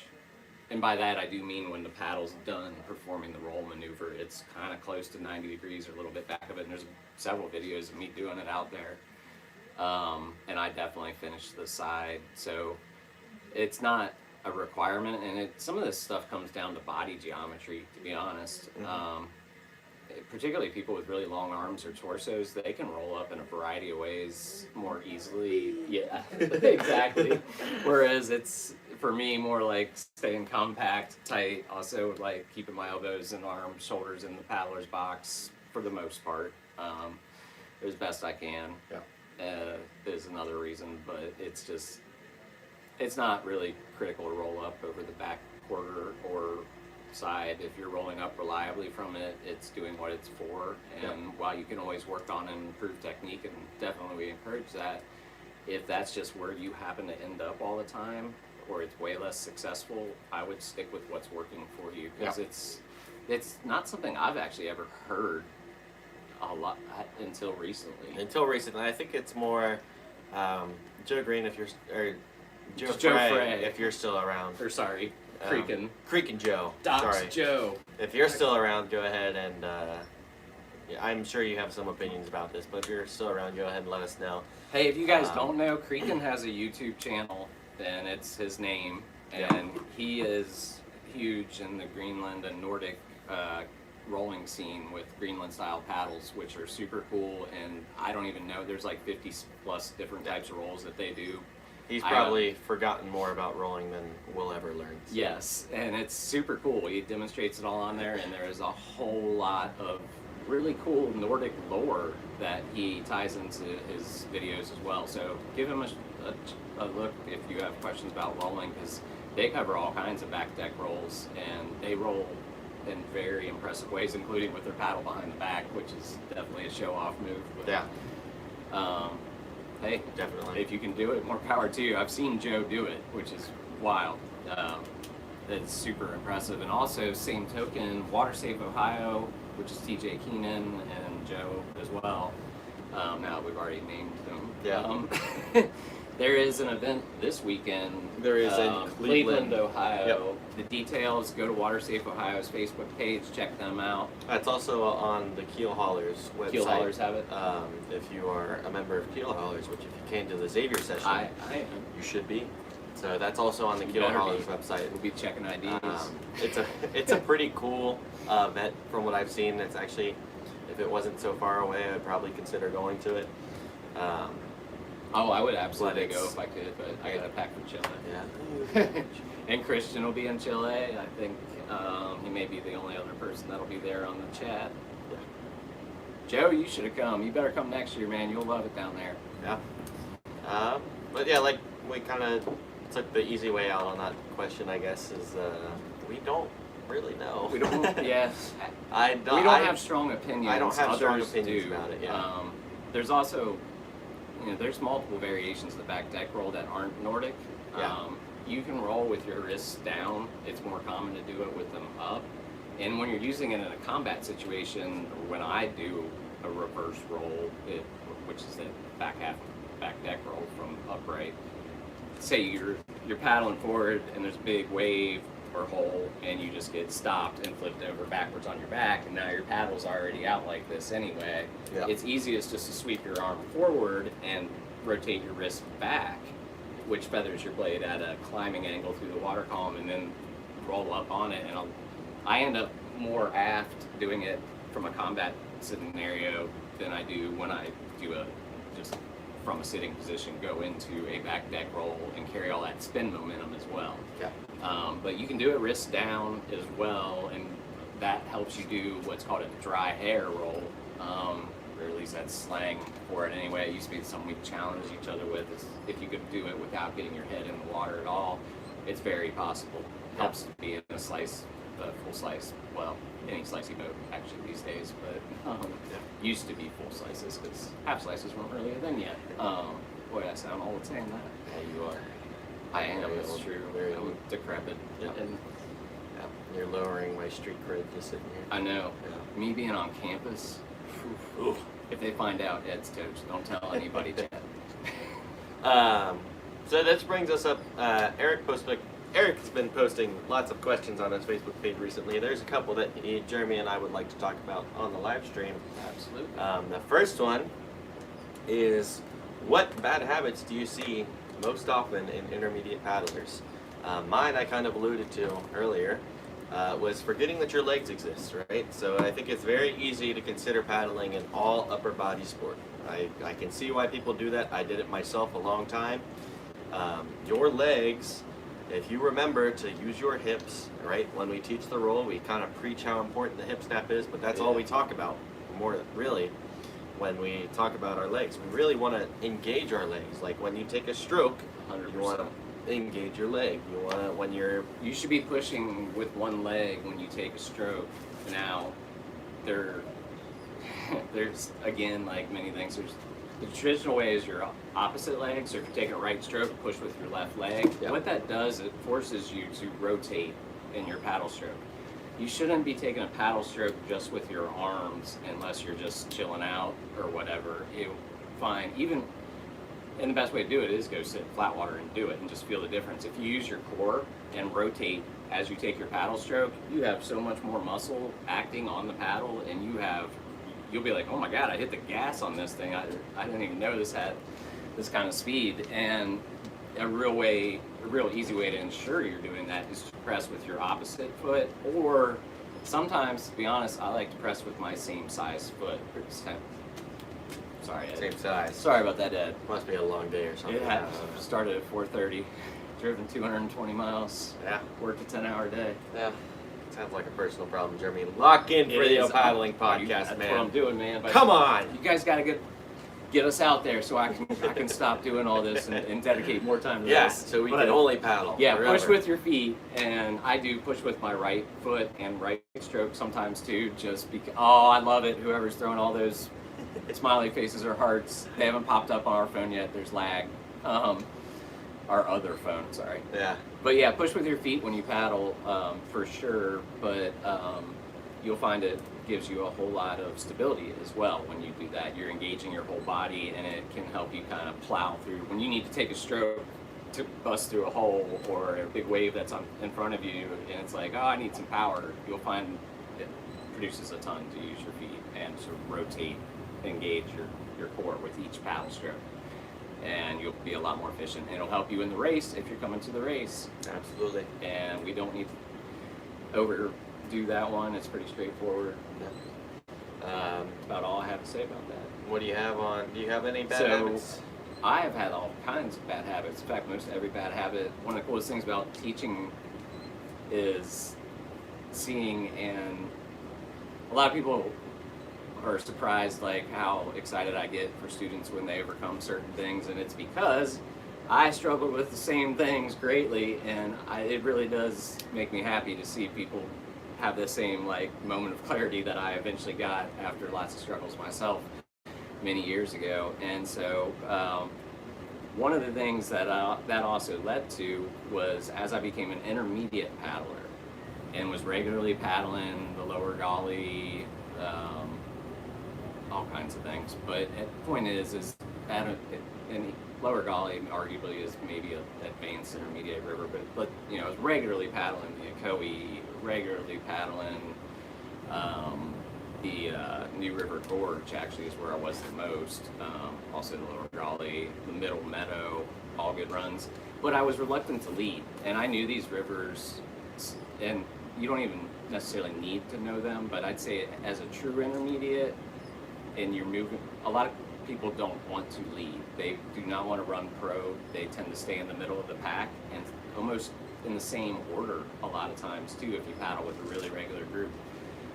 and by that I do mean when the paddle's done performing the roll maneuver, it's kind of close to 90 degrees or a little bit back of it, and there's several videos of me doing it out there. And I definitely finish the side. So it's not a requirement, and some of this stuff comes down to body geometry, to be honest. Mm-hmm. Particularly people with really long arms or torsos, they can roll up in a variety of ways more easily. Yeah, exactly. Whereas it's, for me, more like staying compact, tight, also like keeping my elbows and arms, shoulders in the paddler's box for the most part, as best I can. Yeah. Is another reason, but it's not really critical to roll up over the back quarter or side. If you're rolling up reliably from it, it's doing what it's for. And while you can always work on and improve technique, and definitely we encourage that, if that's just where you happen to end up all the time, or it's way less successful, I would stick with what's working for you, because it's not something I've actually ever heard a lot until recently. I think it's more Joe Green if you're or Joe Joe Frey, Frey if you're still around. Or sorry, Creakin' Joe. Doc's Sorry. Joe. If you're still around, go ahead and I'm sure you have some opinions about this, but if you're still around, go ahead and let us know. Hey, if you guys don't know, Creakin' has a YouTube channel, and it's his name, and he is huge in the Greenland and Nordic rolling scene with Greenland style paddles, which are super cool. And I don't even know, there's like 50 plus different types of rolls that they do. He's probably forgotten more about rolling than we'll ever learn. So. Yes, and it's super cool. He demonstrates it all on there, and there is a whole lot of really cool Nordic lore that he ties into his videos as well. So give him a look if you have questions about rolling, because they cover all kinds of back deck rolls, and they roll in very impressive ways, including with their paddle behind the back, which is definitely a show-off move. But, hey, definitely. If you can do it, more power to you. I've seen Joe do it, which is wild. It's super impressive. And also, same token, Water Safe Ohio, which is TJ Keenan and Joe as well. Now we've already named them. Yeah. There is an event this weekend. There is in Cleveland, Ohio. Yep. The details, go to Water Safe Ohio's Facebook page, check them out. That's also on the Keel Haulers website. Keel Haulers have it? If you are a member of Keel Haulers, which if you came to the Xavier session, I am. You should be. So that's also on the Keel Haulers website. We'll be checking IDs. It's a pretty cool event from what I've seen. It's actually, if it wasn't so far away, I'd probably consider going to it. I would absolutely go if I could, but I got to pack for Chile. Yeah. And Christian will be in Chile. I think he may be the only other person that'll be there on the chat. Yeah. Joe, you should have come. You better come next year, man. You'll love it down there. Yeah. But yeah, like we kind of took the easy way out on that question, I guess, is we don't really know. We don't. Yeah. We don't have strong opinions. I don't have strong Others opinions do. about it. Yeah. There's also, there's multiple variations of the back deck roll that aren't Nordic. Yeah. You can roll with your wrists down. It's more common to do it with them up. And when you're using it in a combat situation, or when I do a reverse roll, which is the back deck roll from upright, say you're paddling forward and there's a big wave or hole and you just get stopped and flipped over backwards on your back, and now your paddle's already out like this anyway. Yeah. It's easiest just to sweep your arm forward and rotate your wrist back, which feathers your blade at a climbing angle through the water column, and then roll up on it. And I end up more aft doing it from a combat scenario than I do when I do just from a sitting position go into a back deck roll and carry all that spin momentum as well. Yeah. But you can do it wrist down as well, and that helps you do what's called a dry hair roll, or at least that's slang for it anyway. It used to be something we challenged each other with, is if you could do it without getting your head in the water at all, it's very possible. Helps to be in a slice, full slice, well, any slicey boat actually these days, but used to be full slices because half slices weren't really a thing yet. Boy, I sound old saying that. Yeah, you are. I am, Very it's old. true. Very I'm old. decrepit. Yeah. And You're lowering my street cred just sitting here. I know. Yeah. Me being on campus, Oof. if they find out, Ed's toast. Don't tell anybody, Chad. So this brings us up. Eric's been posting lots of questions on his Facebook page recently. There's a couple that Jeremy and I would like to talk about on the live stream. Absolutely. The first one is, what bad habits do you see most often in intermediate paddlers? Mine, I kind of alluded to earlier, was forgetting that your legs exist, right? So I think it's very easy to consider paddling an all upper body sport. I can see why people do that. I did it myself a long time. Your legs, if you remember to use your hips, right? When we teach the roll, we kind of preach how important the hip snap is, but that's all we talk about more, really, when we talk about our legs. We really want to engage our legs. Like when you take a stroke, 100%. you want to engage your leg. You want to, You should be pushing with one leg when you take a stroke. Now, there's, again, like many things, there's The traditional way is your opposite leg. So if you're taking a right stroke, push with your left leg. Yep. What that does, it forces you to rotate in your paddle stroke. You shouldn't be taking a paddle stroke just with your arms unless you're just chilling out or whatever. You'll find and the best way to do it is go sit in flat water and do it and just feel the difference. If you use your core and rotate as you take your paddle stroke, you have so much more muscle acting on the paddle, and you'll be like, oh my God, I hit the gas on this thing. I didn't even know this had this kind of speed. And a real easy way to ensure you're doing that is to press with your opposite foot, or sometimes, to be honest, I like to press with my same size foot. Sorry, Ed. Same size. Sorry about that, Ed. Must be a long day or something. It had started at 4:30, driven 220 miles. Yeah. Worked a 10-hour day. Yeah. Sounds like a personal problem, Jeremy. Lock in for the Paddling Podcast, That's man. what I'm doing, man. But Come on! you guys got to get us out there so I can stop doing all this and dedicate more time to this. So we can only paddle. Yeah, forever. push with your feet, and I do push with my right foot and right stroke sometimes too. Just because, I love it. Whoever's throwing all those smiley faces or hearts, they haven't popped up on our phone yet. There's lag. Our other phone, sorry. Yeah. But yeah, push with your feet when you paddle, for sure. But you'll find it gives you a whole lot of stability as well when you do that. You're engaging your whole body, and it can help you kind of plow through. When you need to take a stroke to bust through a hole or a big wave that's in front of you, and it's like, I need some power, you'll find it produces a ton to use your feet and to rotate, engage your core with each paddle stroke. And you'll be a lot more efficient. It'll help you in the race if you're coming to the race. Absolutely. And we don't need to overdo that one. It's pretty straightforward. That's about all I have to say about that. What do you have on? Do you have any bad habits? I have had all kinds of bad habits. In fact, most every bad habit. One of the coolest things about teaching is seeing, and a lot of people are surprised like how excited I get for students when they overcome certain things, and it's because I struggled with the same things greatly, and it really does make me happy to see people have the same like moment of clarity that I eventually got after lots of struggles myself many years ago. And so one of the things that that also led to was, as I became an intermediate paddler and was regularly paddling the lower Golly, all kinds of things. But the point is in lower Golly arguably is maybe an advanced intermediate river, but I was regularly paddling the Ocoee, regularly paddling the New River Gorge actually is where I was the most. Also the lower Golly, the Middle Meadow, all good runs. But I was reluctant to lead, and I knew these rivers, and you don't even necessarily need to know them, but I'd say as a true intermediate, and you're moving, a lot of people don't want to lead. They do not want to run pro. They tend to stay in the middle of the pack and almost in the same order a lot of times too if you paddle with a really regular group.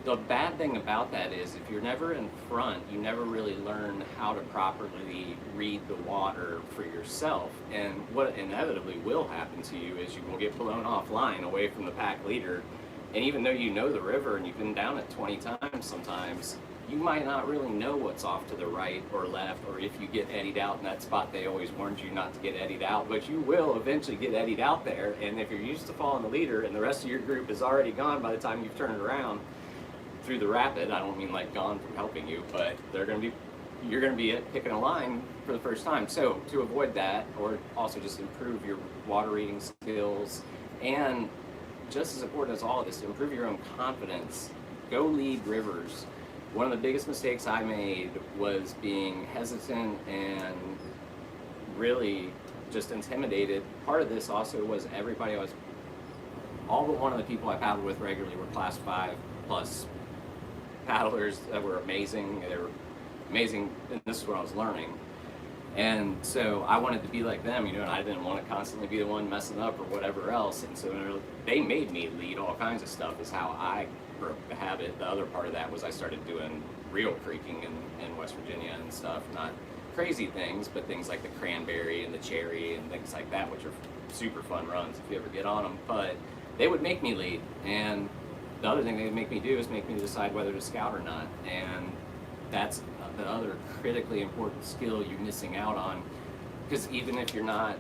The bad thing about that is if you're never in front, you never really learn how to properly read the water for yourself. And what inevitably will happen to you is you will get blown offline away from the pack leader. And even though you know the river and you've been down it 20 times sometimes, you might not really know what's off to the right or left, or if you get eddied out in that spot, they always warned you not to get eddied out, but you will eventually get eddied out there. And if you're used to following the leader and the rest of your group is already gone by the time you've turned around through the rapid, I don't mean like gone from helping you, but you're going to be picking a line for the first time. So to avoid that, or also just improve your water reading skills, and just as important as all of this, to improve your own confidence, go lead rivers. One of the biggest mistakes I made was being hesitant and really just intimidated. Part of this also was all but one of the people I paddled with regularly were class 5 plus paddlers that were amazing. They were amazing, and this is what I was learning. And so I wanted to be like them, and I didn't want to constantly be the one messing up or whatever else. And so they made me lead all kinds of stuff is how I broke the habit. The other part of that was I started doing real creeking in West Virginia and stuff. Not crazy things, but things like the Cranberry and the Cherry and things like that, which are super fun runs if you ever get on them. But they would make me lead. And the other thing they would make me do is make me decide whether to scout or not. And that's the other critically important skill you're missing out on. Because even if you're not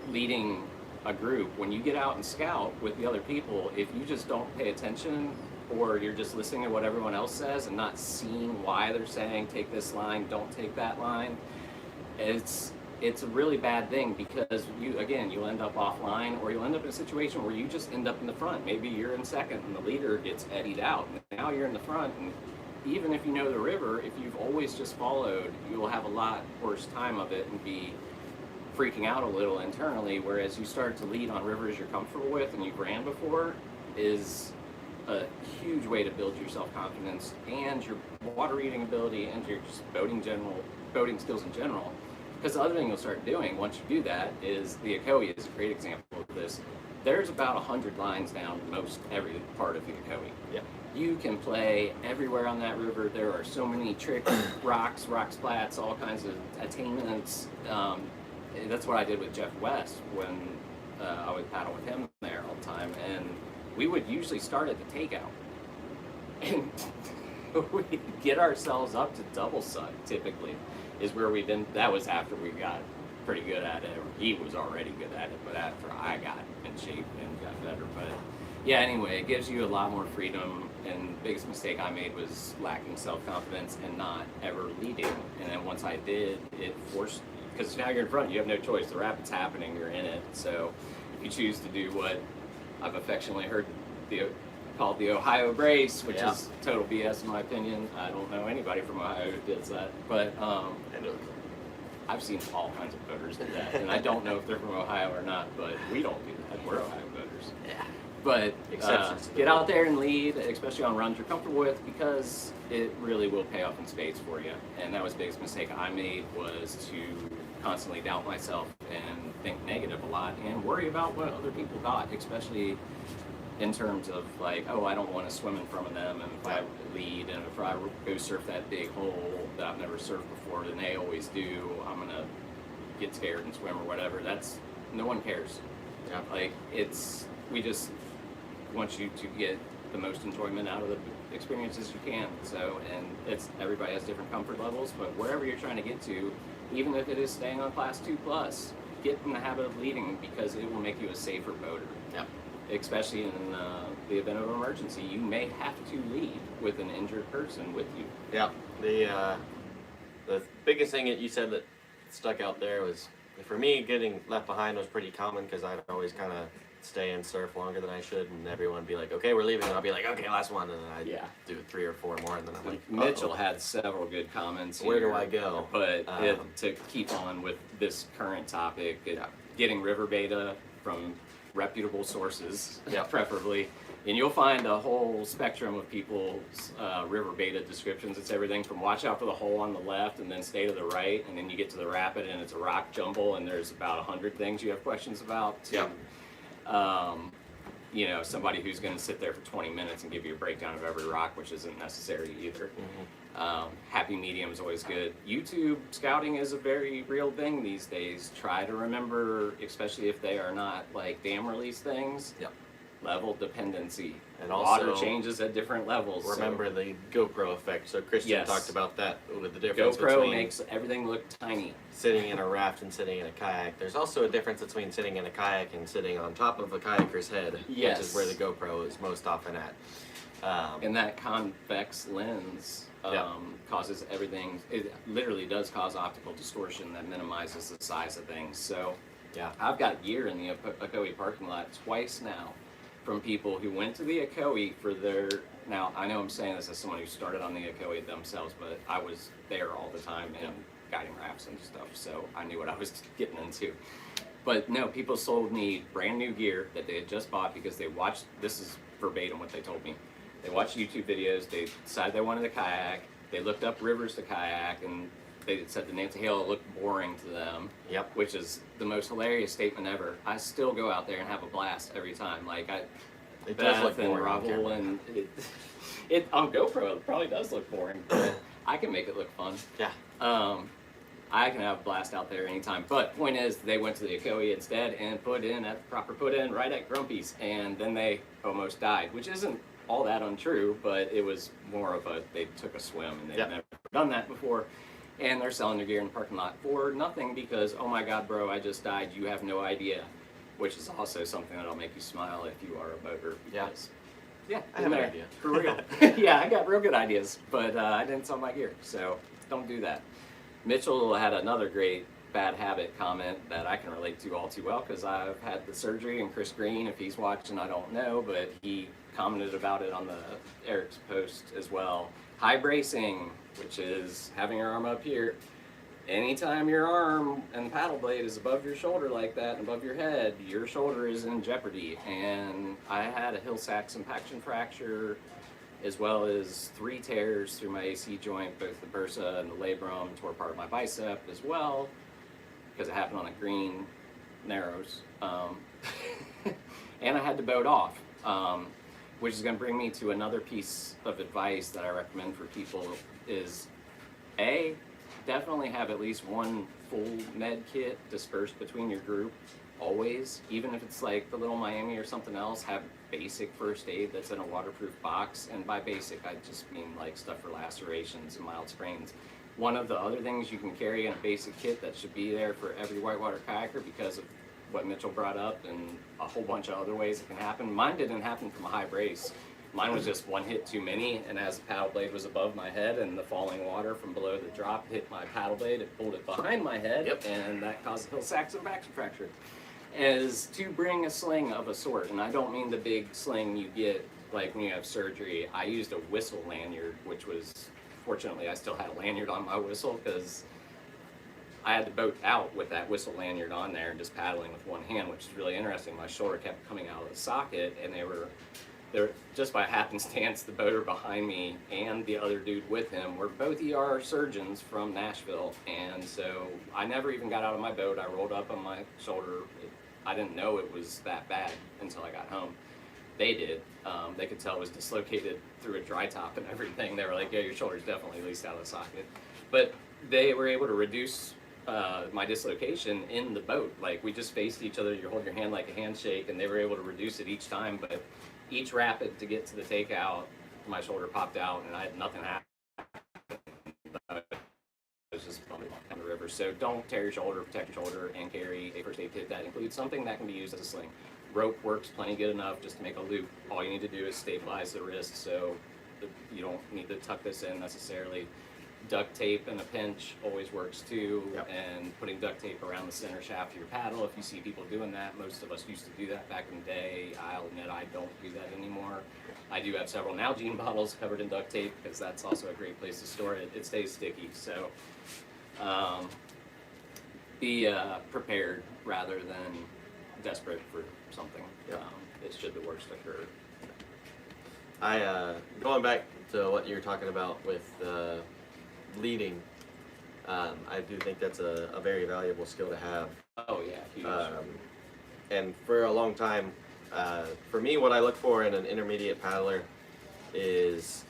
leading a group, when you get out and scout with the other people, if you just don't pay attention, or you're just listening to what everyone else says and not seeing why they're saying take this line, don't take that line, it's a really bad thing, because you'll end up offline, or you'll end up in a situation where you just end up in the front. Maybe you're in second and the leader gets eddied out. Now you're in the front, and even if you know the river, if you've always just followed, you'll have a lot worse time of it and be freaking out a little internally. Whereas you start to lead on rivers you're comfortable with and you've ran before is a huge way to build your self-confidence and your water reading ability and your just boating skills in general. Because the other thing you'll start doing once you do that is the Ocoee is a great example of this. There's about 100 lines down most every part of the Ocoee. Yeah. You can play everywhere on that river. There are so many tricks, rock splats, all kinds of attainments. That's what I did with Jeff West when I would paddle with him there all the time. And we would usually start at the takeout. And we'd get ourselves up to double suck, typically, is where we've been. That was after we got pretty good at it. He was already good at it, but after I got in shape and got better. But yeah, anyway, it gives you a lot more freedom. And the biggest mistake I made was lacking self-confidence and not ever leading. And then once I did, it forced, because now you're in front, you have no choice. The rapid's happening, you're in it. So if you choose to do what I've affectionately heard called the Ohio brace, which is total BS in my opinion. I don't know anybody from Ohio who does that, but I've seen all kinds of boaters do that, and I don't know if they're from Ohio or not, but we don't do that. We're Ohio boaters. Yeah. But get out there and lead, especially on runs you're comfortable with, because it really will pay off in spades for you. And that was the biggest mistake I made, was to constantly doubt myself and think negative a lot and worry about what other people thought, especially in terms of like, oh, I don't want to swim in front of them, and if I lead and if I go surf that big hole that I've never surfed before, then they always do, I'm gonna get scared and swim or whatever. That's, no one cares. Yeah. Like, we just want you to get the most enjoyment out of the experiences you can. So, and everybody has different comfort levels, but wherever you're trying to get to, even if it is staying on class 2+, get in the habit of leading, because it will make you a safer boater. Yeah. Especially in the event of an emergency, you may have to lead with an injured person with you. Yeah. The biggest thing that you said that stuck out there was, for me, getting left behind was pretty common, because I'd always kind of stay and surf longer than I should, and everyone would be like, okay, we're leaving, and I'll be like, okay, last one, and then I'd do 3 or 4 more, and then I'm like, Mitchell had several good comments where here, do I go? But to keep on with this current topic, getting river beta from reputable sources, preferably, and you'll find a whole spectrum of people's river beta descriptions. It's everything from watch out for the hole on the left and then stay to the right, and then you get to the rapid and it's a rock jumble and there's about 100 things you have questions about, to somebody who's going to sit there for 20 minutes and give you a breakdown of every rock, which isn't necessary either. Happy medium is always good. YouTube scouting is a very real thing these days. Try to remember, especially if they are not like dam release things, level dependency. And water changes at different levels. Remember the GoPro effect. So Christian talked about that, with the difference GoPro between makes everything look tiny. Sitting in a raft and sitting in a kayak. There's also a difference between sitting in a kayak and sitting on top of a kayaker's head, which is where the GoPro is most often at. And that convex lens causes everything. It literally does cause optical distortion that minimizes the size of things. So I've got gear in the Ocoee parking lot twice now from people who went to the Ocoee for their, now I know I'm saying this as someone who started on the Ocoee themselves, but I was there all the time and guiding rafts and stuff, so I knew what I was getting into. But no, people sold me brand new gear that they had just bought because they watched, this is verbatim what they told me, they watched YouTube videos, they decided they wanted a kayak, they looked up rivers to kayak, and they said the Nancy Hill looked boring to them, which is the most hilarious statement ever. I still go out there and have a blast every time. Like, it does look boring and it on GoPro it probably does look boring, but I can make it look fun. I can have a blast out there anytime. But point is, they went to the Ocoee instead and put in at the proper put in right at Grumpy's, and then they almost died, which isn't all that untrue, but it was more of a, they took a swim and they never done that before. And they're selling their gear in the parking lot for nothing because, oh my God, bro, I just died. You have no idea. Which is also something that'll make you smile if you are a boater. Because, yeah, I have an idea. For real. Yeah, I got real good ideas, but I didn't sell my gear. So don't do that. Mitchell had another great bad habit comment that I can relate to all too well because I've had the surgery, and Chris Green, if he's watching, I don't know, but he commented about it on the Eric's post as well. High bracing, which is having your arm up here. Anytime your arm and paddle blade is above your shoulder like that and above your head, your shoulder is in jeopardy. And I had a Hill-Sachs impaction fracture, as well as 3 tears through my AC joint, both the bursa and the labrum, tore part of my bicep as well, because it happened on the green narrows. And I had to boat off, which is going to bring me to another piece of advice that I recommend for people is, A, definitely have at least one full med kit dispersed between your group, always. Even if it's like the Little Miami or something else, have basic first aid that's in a waterproof box. And by basic, I just mean like stuff for lacerations and mild sprains. One of the other things you can carry in a basic kit that should be there for every whitewater kayaker, because of what Mitchell brought up and a whole bunch of other ways it can happen. Mine didn't happen from a high brace. Mine was just one hit too many, and as the paddle blade was above my head and the falling water from below the drop hit my paddle blade, it pulled it behind my head, and that caused a Hill-Sachs impaction fracture. Is to bring a sling of a sort, and I don't mean the big sling you get like when you have surgery. I used a whistle lanyard, which was, fortunately I still had a lanyard on my whistle because I had to boat out with that whistle lanyard on there and just paddling with one hand, which is really interesting. My shoulder kept coming out of the socket, and they were just by happenstance, the boater behind me and the other dude with him were both ER surgeons from Nashville. And so I never even got out of my boat. I rolled up on my shoulder. I didn't know it was that bad until I got home. They did. They could tell it was dislocated through a dry top and everything. They were like, yeah, your shoulder's definitely at least out of the socket. But they were able to reduce my dislocation in the boat. Like, we just faced each other. You hold your hand like a handshake, and they were able to reduce it each time. But each rapid to get to the takeout, my shoulder popped out, and I had nothing happen. I was just bumping down the river. So don't tear your shoulder, protect your shoulder, and carry a first aid kit that includes something that can be used as a sling. Rope works plenty good enough just to make a loop. All you need to do is stabilize the wrist, so you don't need to tuck this in necessarily. Duct tape in a pinch always works too, and putting duct tape around the center shaft of your paddle. If you see people doing that, most of us used to do that back in the day. I'll admit I don't do that anymore. I do have several Nalgene bottles covered in duct tape because that's also a great place to store it. It stays sticky, so be prepared rather than desperate for something. It should the worst occur. Going back to what you were talking about with leading, I do think that's a very valuable skill to have. Oh yeah, huge. And for a long time, for me, what I look for in an intermediate paddler is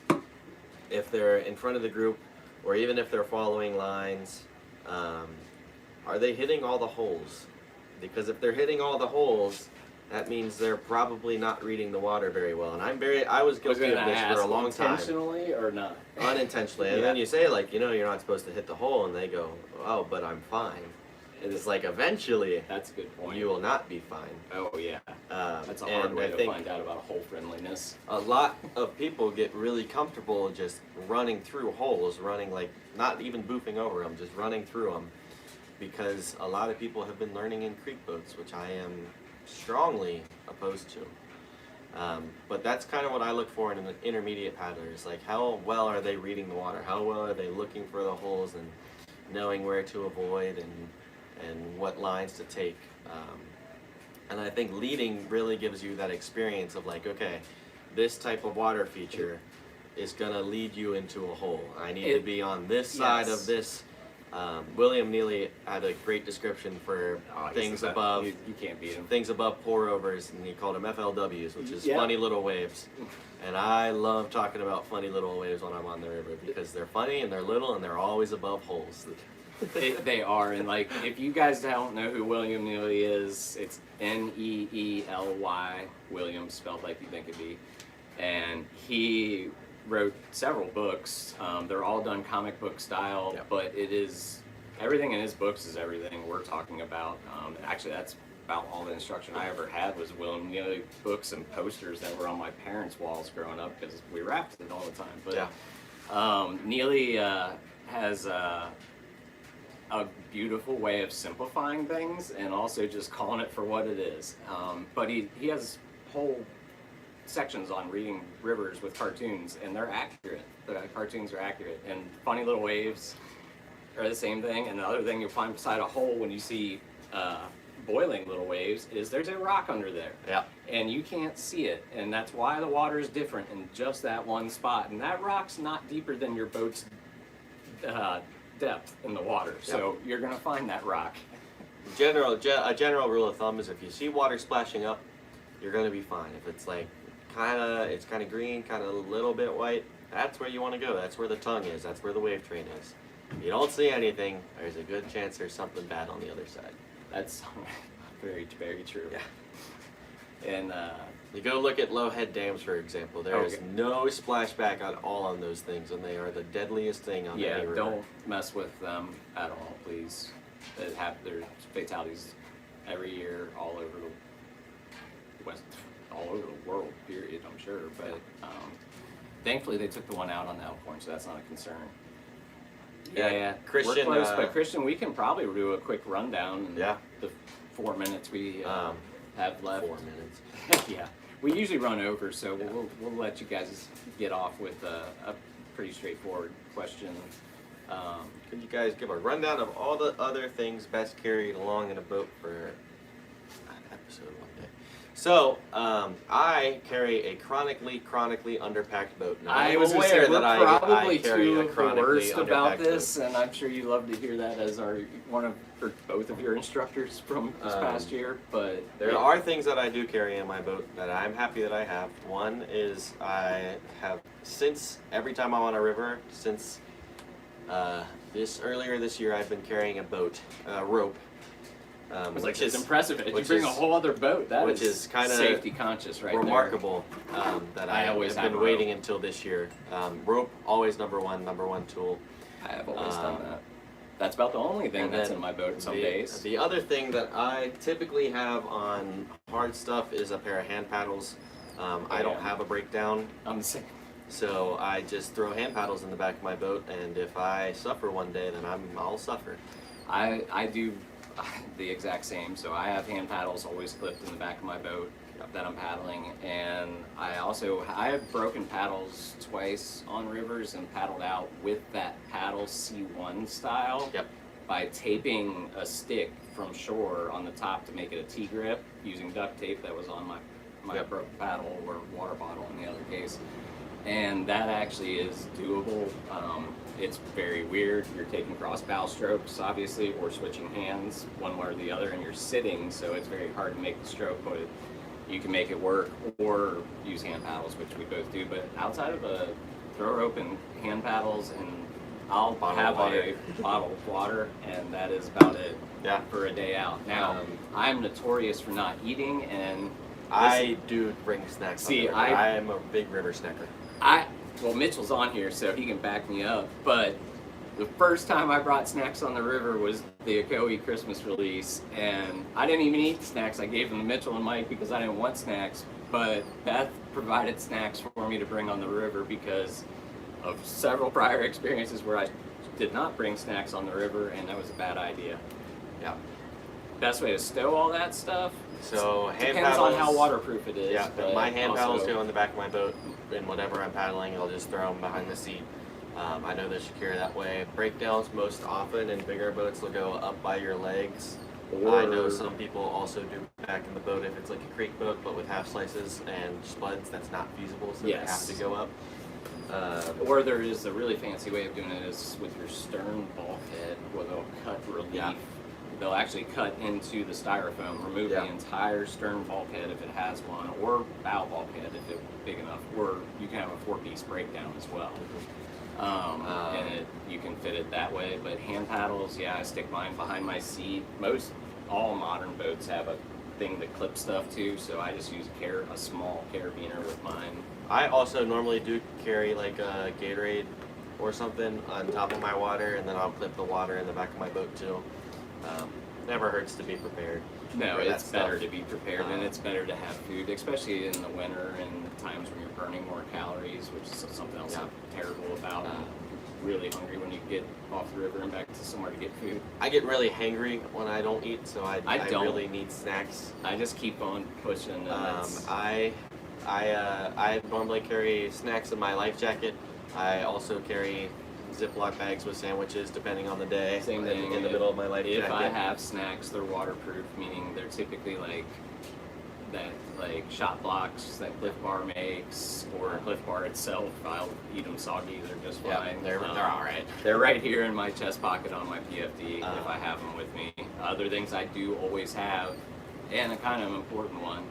if they're in front of the group, or even if they're following lines, are they hitting all the holes? Because if they're hitting all the holes, that means they're probably not reading the water very well. And I was guilty of this for a long time. Intentionally or not? Unintentionally. And then you say, like, you're not supposed to hit the hole, and they go, oh, but I'm fine. And it's like, eventually, that's a good point. You will not be fine. Oh yeah, that's a hard way to find out about hole friendliness. A lot of people get really comfortable just running through holes, running like, not even boofing over them, just running through them. Because a lot of people have been learning in creek boats, which I am strongly opposed to. But that's kind of what I look for in an intermediate paddler, is like, how well are they reading the water? How well are they looking for the holes and knowing where to avoid and what lines to take? And I think leading really gives you that experience of like, okay, this type of water feature is gonna lead you into a hole. I need to be on this side of this. William Neely had a great description for things above. You can't beat him. Things above pour overs, and he called them FLWs, which is funny little waves. And I love talking about funny little waves when I'm on the river because they're funny and they're little and they're always above holes. They are, and like, if you guys don't know who William Neely is, it's Neely, William, spelled like you think it'd be. And he wrote several books. They're all done comic book style, Yep. but it is everything in his books is everything we're talking about. Actually, that's about all the instruction I ever had was William Neely books and posters that were on my parents' walls growing up because we wrapped it all the time. But Yeah. Neely has a beautiful way of simplifying things and also just calling it for what it is. But he has whole sections on reading rivers with cartoons, and they're accurate. The cartoons are accurate, and funny little waves are the same thing. And the other thing you'll find beside a hole when you see boiling little waves is there's a rock under there. Yeah. And you can't see it, and that's why the water is different in just that one spot. And that rock's not deeper than your boat's depth in the water, so you're gonna find that rock. A general rule of thumb is if you see water splashing up, you're gonna be fine. If it's like it's kind of green, kind of a little bit white, that's where you want to go. That's where the tongue is. That's where the wave train is. If you don't see anything, there's a good chance there's something bad on the other side. That's very, very true. Yeah. And you go look at low head dams, for example. There is no splashback at all on those things, and they are the deadliest thing on any river. Don't mess with them at all, please. There's fatalities every year all over the world. Period. I'm sure, but thankfully they took the one out on the Elkhorn, so that's not a concern. Yeah. Christian, we're close, but Christian, we can probably do a quick rundown in Yeah. the 4 minutes we have left. 4 minutes. Yeah, we usually run over, so we'll let you guys get off with a pretty straightforward question. Could you guys give a rundown of all the other things best carried along in a boat for an episode one day? So, I carry a chronically underpacked boat. Now, I was aware aware that I probably carry two a of the chronically worst about underpacked this, boat. and I'm sure you love to hear that as one of or both of your instructors from this past year. But there are things that I do carry in my boat that I'm happy that I have. One is I have every time I'm on a river since earlier this year I've been carrying a rope. Which is impressive. If you bring a whole other boat, which is kind of safety conscious, right? Remarkable that I always have been waiting until this year. Rope always number one tool. I have always done that. That's about the only thing that's in my boat some days. The other thing that I typically have on hard stuff is a pair of hand paddles. I don't have a breakdown. I'm the same. So I just throw hand paddles in the back of my boat, and if I suffer one day, then I'll suffer. I do the exact same. So I have hand paddles always clipped in the back of my boat that I'm paddling, and I have broken paddles twice on rivers and paddled out with that paddle C1 style by taping a stick from shore on the top to make it a T-grip using duct tape that was on my broken paddle or water bottle in the other case. And that actually is doable. It's very weird. You're taking cross bow strokes, obviously, or switching hands one way or the other, and you're sitting, so it's very hard to make the stroke, but you can make it work, or use hand paddles, which we both do. But outside of a throw rope and hand paddles, and I'll have a bottle of water, and that is about it for a day out. Now, I'm notorious for not eating, and I do bring snacks. See, I am a big river snacker. Well, Mitchell's on here, so he can back me up, but the first time I brought snacks on the river was the Akoi Christmas release, and I didn't even eat the snacks. I gave them to Mitchell and Mike because I didn't want snacks, but Beth provided snacks for me to bring on the river because of several prior experiences where I did not bring snacks on the river, and that was a bad idea. Yeah. Best way to stow all that stuff? So hand depends paddles, on how waterproof it is. Yeah, but my hand also, paddles go in the back of my boat, and whatever I'm paddling, I'll just throw them behind the seat. I know they're secure that way. Breakdowns most often in bigger boats will go up by your legs. I know some people also do back in the boat if it's like a creek boat, but with half slices and spuds, that's not feasible, so they have to go up. Or there is a really fancy way of doing it is with your stern bulkhead, where they'll cut relief. Yeah. They'll actually cut into the styrofoam, remove the entire stern bulkhead if it has one, or bow bulkhead if it's big enough, or you can have a 4-piece breakdown as well. And you can fit it that way. But hand paddles, I stick mine behind my seat. All modern boats have a thing that clips stuff to, so I just use a small carabiner with mine I also normally do carry like a Gatorade or something on top of my water, and then I'll clip the water in the back of my boat too. Never hurts to be prepared. No, for that it's better stuff. to be prepared, and it's better to have food, especially in the winter and times when you're burning more calories, which is something else I'm terrible about. I'm really hungry when you get off the river and back to somewhere to get food. I get really hangry when I don't eat, so I don't. really need snacks. I just keep on pushing. And I normally carry snacks in my life jacket. I also carry Ziploc bags with sandwiches, depending on the day. Same thing. In the middle of my life jacket. If I have snacks, they're waterproof, meaning they're typically like that, like shot blocks that Cliff Bar makes, or Cliff Bar itself. I'll eat them soggy; they're just fine. They're all right. They're right here in my chest pocket on my PFD if I have them with me. Other things I do always have, and a kind of important one.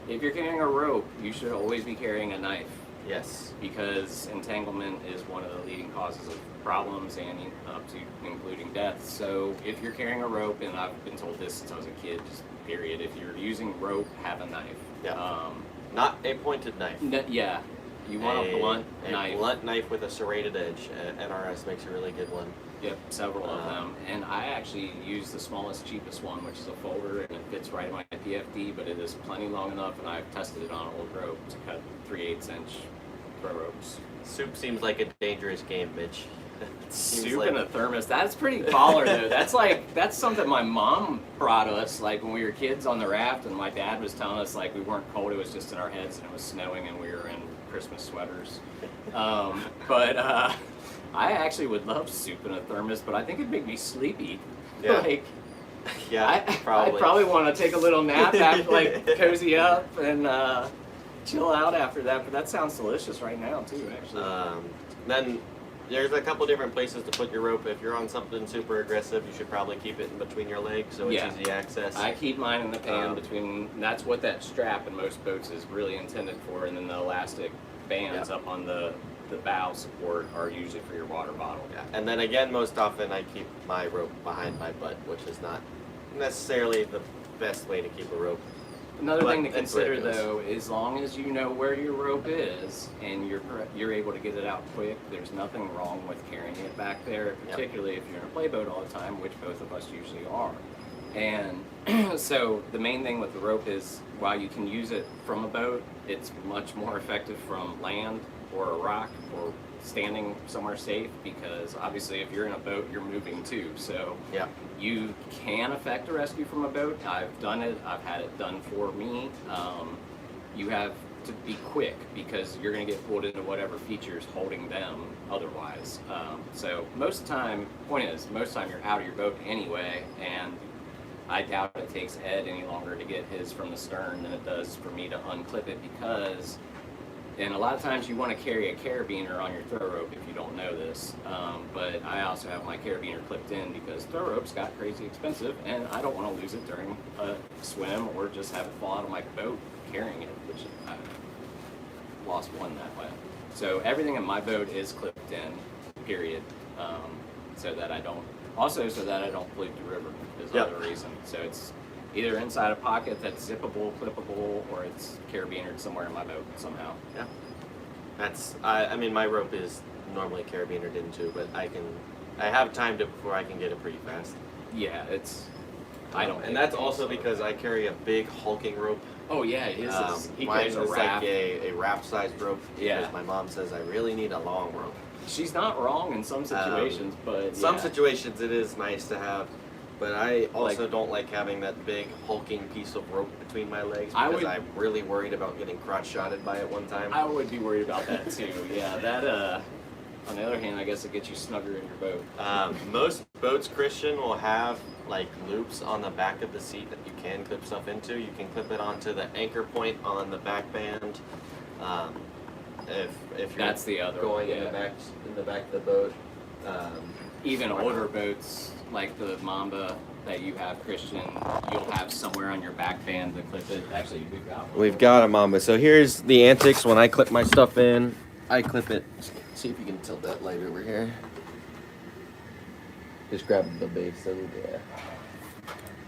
If you're carrying a rope, you should always be carrying a knife. Yes. Because entanglement is one of the leading causes of problems and up to including death. So if you're carrying a rope, and I've been told this since I was a kid, just period, if you're using rope, have a knife. Yeah. Not a pointed knife. Yeah. You want a blunt knife. A blunt knife with a serrated edge. NRS makes a really good one. Yep, several of them. And I actually use the smallest, cheapest one, which is a folder, and it fits right in my PFD, but it is plenty long enough, and I've tested it on old rope to cut 3/8" throw ropes. Soup seems like a dangerous game, Mitch. Soup in a thermos. That's pretty baller, though. That's something my mom brought us, like when we were kids on the raft, and my dad was telling us like we weren't cold. It was just in our heads, and it was snowing, and we were in Christmas sweaters. I actually would love soup in a thermos, but I think it'd make me sleepy. Yeah. Like, yeah, I'd probably want to take a little nap after, like, cozy up and chill out after that. But that sounds delicious right now, too, actually. Then there's a couple different places to put your rope. If you're on something super aggressive, you should probably keep it in between your legs so it's easy access. I keep mine in the pan between. That's what that strap in most boats is really intended for, and then the elastic bands up on the bow support are usually for your water bottle. Yeah. And then again, most often I keep my rope behind my butt, which is not necessarily the best way to keep a rope. Another thing to consider, though, as long as you know where your rope is and you're able to get it out quick, there's nothing wrong with carrying it back there, particularly if you're in a playboat all the time, which both of us usually are. And so the main thing with the rope is, while you can use it from a boat, it's much more effective from land or a rock or standing somewhere safe, because obviously if you're in a boat, you're moving too. So you can effect a rescue from a boat. I've done it. I've had it done for me. You have to be quick because you're going to get pulled into whatever feature's holding them otherwise. So most of the time, most of the time you're out of your boat anyway, and I doubt it takes Ed any longer to get his from the stern than it does for me to unclip it, because and a lot of times you want to carry a carabiner on your throw rope if you don't know this. But I also have my carabiner clipped in because throw ropes got crazy expensive, and I don't want to lose it during a swim or just have it fall out of my boat carrying it, which I lost one that way. So everything in my boat is clipped in, period. So that I don't pollute the river is the other reason. So it's either inside a pocket that's zippable, clippable, or it's carabinered somewhere in my boat somehow. Yeah. That's, I mean, my rope is normally carabinered in too, but I have timed it before I can get it pretty fast. Yeah, and that's also because I carry a big hulking rope. Oh yeah, it is. Mine is like a raft-sized rope because Yeah. my mom says I really need a long rope. She's not wrong in some situations, but some situations it is nice to have. But I also don't like having that big hulking piece of rope between my legs because I'm really worried about getting crotch-shotted by it one time. I would be worried about that too. Yeah, that. On the other hand, I guess it gets you snugger in your boat. Most boats, Christian, will have like loops on the back of the seat that you can clip stuff into. You can clip it onto the anchor point on the back band. If you're That's the other going one, in the back of the boat. Even older boats like the Mamba that you have, Christian, you'll have somewhere on your back band to clip it. Actually, We've got a Mamba. So here's the antics when I clip my stuff in. I clip it. See if you can tilt that light over here. Just grab the base and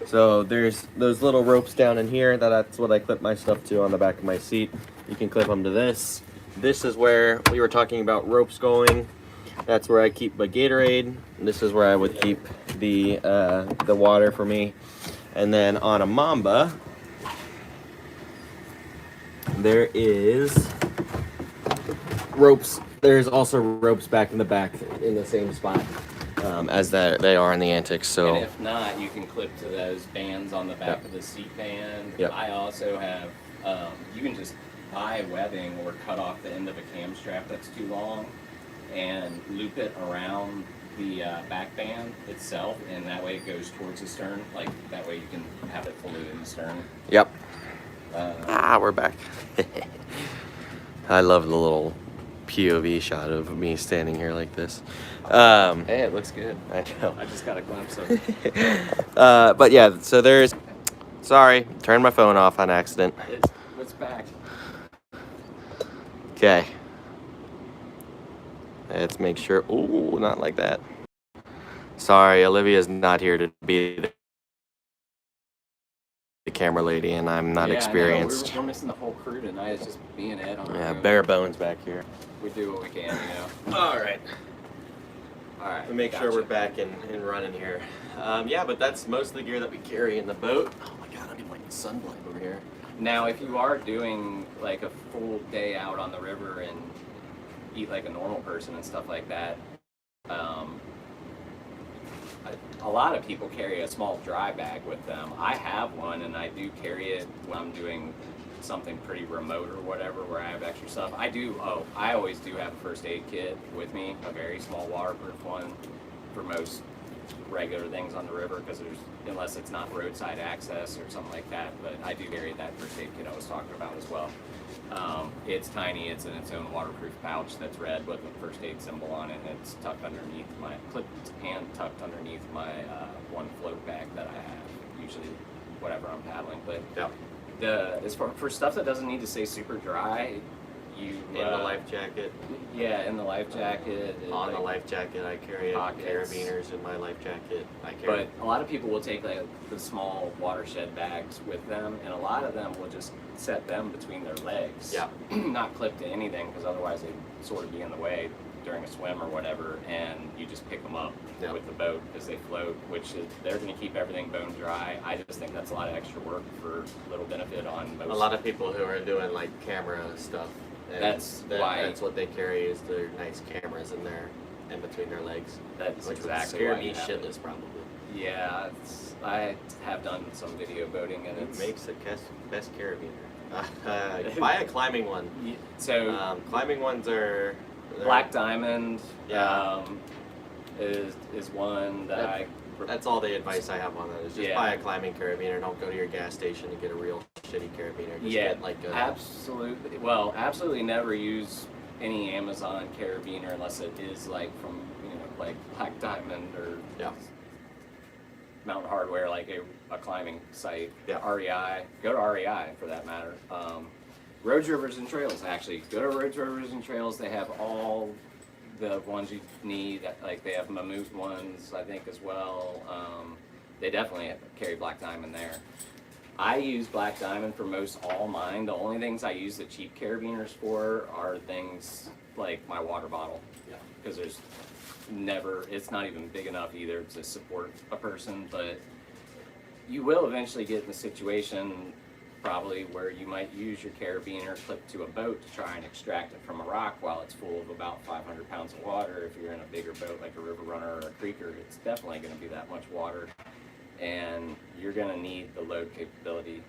So there's those little ropes down in here. That's what I clip my stuff to on the back of my seat. You can clip them to this. This is where we were talking about ropes going. That's where I keep my Gatorade. This is where I would keep the water for me. And then on a Mamba, there is ropes. There's also ropes back in the back in the same spot as that they are in the Antics. So, and if not, you can clip to those bands on the back of the seat band. Yep. I also have, you can just buy webbing or cut off the end of a cam strap that's too long and loop it around the back band itself, and that way it goes towards the stern. Like, that way you can have it fully in the stern. Yep. We're back. I love the little POV shot of me standing here like this. Hey, it looks good. I know. I just got a glimpse of it. But yeah, so there's... Sorry, turned my phone off on accident. What's back? Okay. Let's make sure... Ooh, not like that. Sorry, Olivia's not here to be the camera lady, and I'm not experienced. We're missing the whole crew tonight. It's just me and Ed on Yeah, bare bones back here. We do what we can, you know. All right. Alright. Make sure we're back and running here. Yeah, but that's most of the gear that we carry in the boat. Oh my god, I'm getting like sunblind over here. Now, if you are doing like a full day out on the river and eat like a normal person and stuff like that, a lot of people carry a small dry bag with them. I have one, and I do carry it when I'm doing something pretty remote or whatever where I have extra stuff. I always do have a first aid kit with me, a very small waterproof one for most regular things on the river, because unless it's not roadside access or something like that, but I do carry that first aid kit I was talking about as well. It's tiny, it's in its own waterproof pouch that's red with a first aid symbol on it, and it's tucked underneath clipped and tucked underneath my one float bag that I have, usually whatever I'm paddling. But yeah. As for stuff that doesn't need to stay super dry, in the life jacket. Yeah, in the life jacket. On the life jacket, I carry carabiners in my life jacket. But a lot of people will take like the small watershed bags with them, and a lot of them will just set them between their legs. Yeah. Not clipped to anything, because otherwise they'd sort of be in the way during a swim or whatever, and you just pick them up with the boat as they float, they're going to keep everything bone dry. I just think that's a lot of extra work for little benefit on most. A lot of people who are doing like camera stuff. That's what they carry is their nice cameras in between their legs. That's which exactly would scare why me shitless probably. Yeah, I have done some video boating, and it makes the best carabiner. Buy a climbing one. So climbing ones are Black Diamond. Yeah. Is one that That's all the advice I have on that. Is just buy a climbing carabiner. Don't go to your gas station to get a real shitty carabiner. Just get like a... Absolutely. Well, absolutely never use any Amazon carabiner unless it is like from like Black Diamond or Mountain Hardware, like a climbing site. Yeah. REI. Go to REI for that matter. Roads, Rivers, and Trails. Actually, go to Roads, Rivers, and Trails. They have all the ones you need. Like they have Mammut ones, I think, as well. They definitely carry Black Diamond there. I use Black Diamond for most all mine. The only things I use the cheap carabiners for are things like my water bottle. Yeah. Because it's not even big enough either to support a person, but you will eventually get in the situation probably where you might use your carabiner clipped to a boat to try and extract it from a rock while it's full of about 500 pounds of water. If you're in a bigger boat like a river runner or a creeker, it's definitely going to be that much water, and you're going to need the load capability.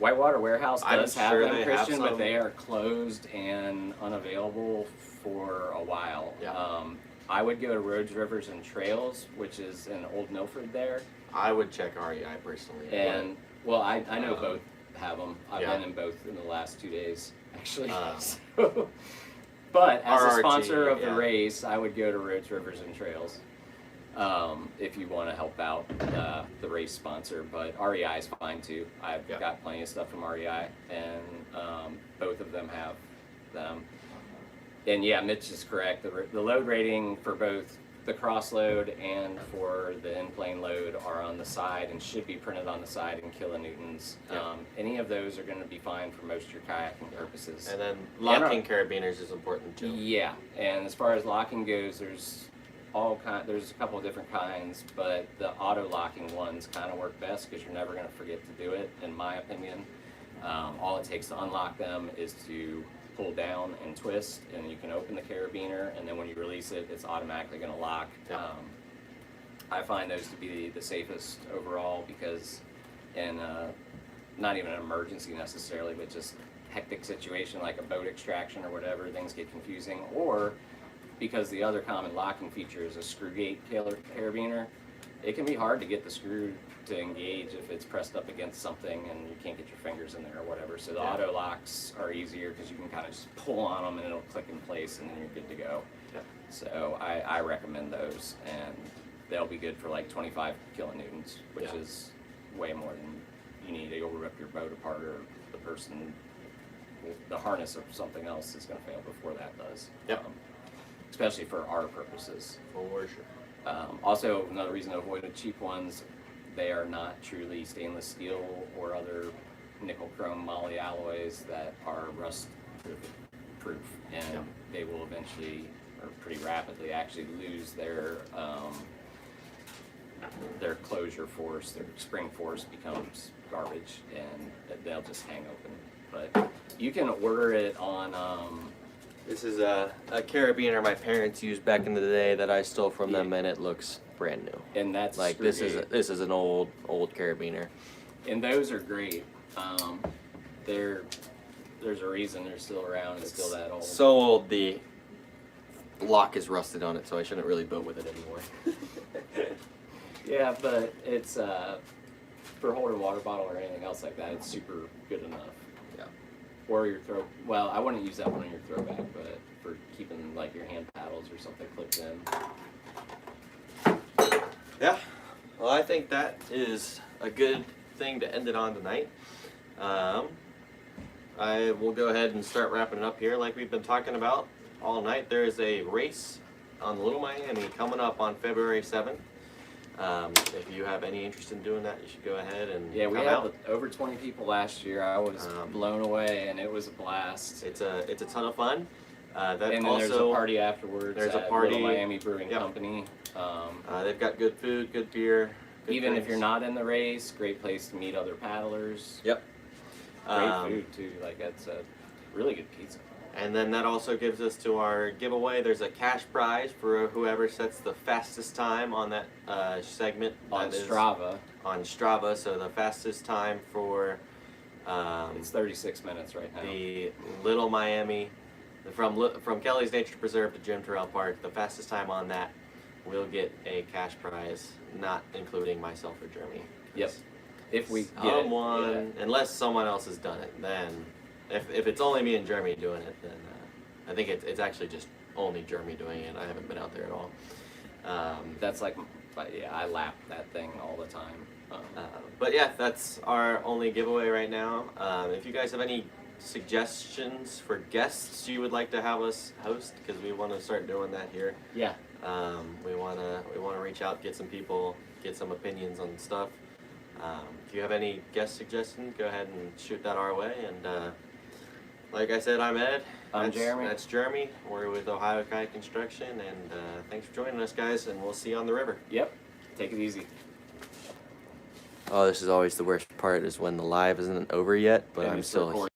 Whitewater Warehouse does have them, Christian, but they are closed and unavailable for a while. Yeah. I would go to Roads, Rivers, and Trails, which is in Old Milford there. I would check REI personally. And, well, I know both have them. I've been in both in the last 2 days, actually. But as a sponsor of the race, I would go to Roads, Rivers, and Trails if you want to help out the race sponsor. But REI is fine too. I've got plenty of stuff from REI, and both of them have them. And yeah, Mitch is correct. The load rating for both the cross load and for the in-plane load are on the side and should be printed on the side in kilonewtons. Yeah. Any of those are going to be fine for most of your kayaking purposes. And then locking carabiners is important too. Yeah, and as far as locking goes, there's there's a couple of different kinds, but the auto locking ones kind of work best because you're never going to forget to do it, in my opinion. All it takes to unlock them is to pull down and twist, and you can open the carabiner, and then when you release it, it's automatically going to lock. Yep. I find those to be the safest overall because in not even an emergency necessarily, but just hectic situation like a boat extraction or whatever, things get confusing, or because the other common locking feature is a screw gate carabiner, it can be hard to get the screw to engage if it's pressed up against something and you can't get your fingers in there or whatever. So the auto locks are easier because you can kind of just pull on them and it'll click in place and then you're good to go. Yeah. So I recommend those, and they'll be good for like 25 kilonewtons, which is way more than you need. You'll rip your boat apart, or the harness of something else is going to fail before that does. Yep. Especially for our purposes. For sure. Also, another reason to avoid the cheap ones, they are not truly stainless steel or other nickel chrome moly alloys that are rust proof, and they will eventually, or pretty rapidly actually, lose their closure force. Their spring force becomes garbage and they'll just hang open. But you can order it on This is a carabiner my parents used back in the day that I stole from them, and it looks brand new. and that's Like this is an old carabiner. and those are great. There's a reason they're still around and still that old. So old the lock is rusted on it, so I shouldn't really boat with it anymore. Yeah, but it's for holding a water bottle or anything else like that, it's super good enough. Yeah. Or your throw. Well, I wouldn't use that one on your throwback, but for keeping like your hand paddles or something clipped in. Yeah. Well, I think that is a good thing to end it on tonight. I will go ahead and start wrapping it up here like we've been talking about all night. There is a race on Little Miami coming up on February 7th. If you have any interest in doing that, you should go ahead and Yeah, we come had out. over 20 people last year. I was blown away, and it was a blast. It's a ton of fun. And then there's a party afterwards. There's a at party. Little Miami Brewing Company. They've got good food, good beer. Good Even if drinks. you're not in the race, great place to meet other paddlers. Yep. Great food too. Like it's a really good pizza. And then that also gives us to our giveaway. There's a cash prize for whoever sets the fastest time on that segment. On that is Strava. On Strava, so the fastest time for It's 36 minutes right now. the Little Miami, from Kelly's Nature Preserve to Jim Terrell Park, the fastest time on that will get a cash prize, not including myself or Jeremy. Yep. If we get Someone, unless someone else has done it, then if it's only me and Jeremy doing it, then I think it's actually just only Jeremy doing it. I haven't been out there at all. That's like, but yeah, I lap that thing all the time. But yeah, that's our only giveaway right now. If you guys have any suggestions for guests you would like to have us host, because we want to start doing that here. Yeah. We wanna reach out, get some people, get some opinions on stuff. If you have any guest suggestions, go ahead and shoot that our way. And like I said, I'm Ed. I'm Jeremy. That's Jeremy. We're with Ohio Kayak Construction, and thanks for joining us, guys. And we'll see you on the river. Yep. Take it easy. Oh, this is always the worst part, is when the live isn't over yet, but And I'm it's still recording.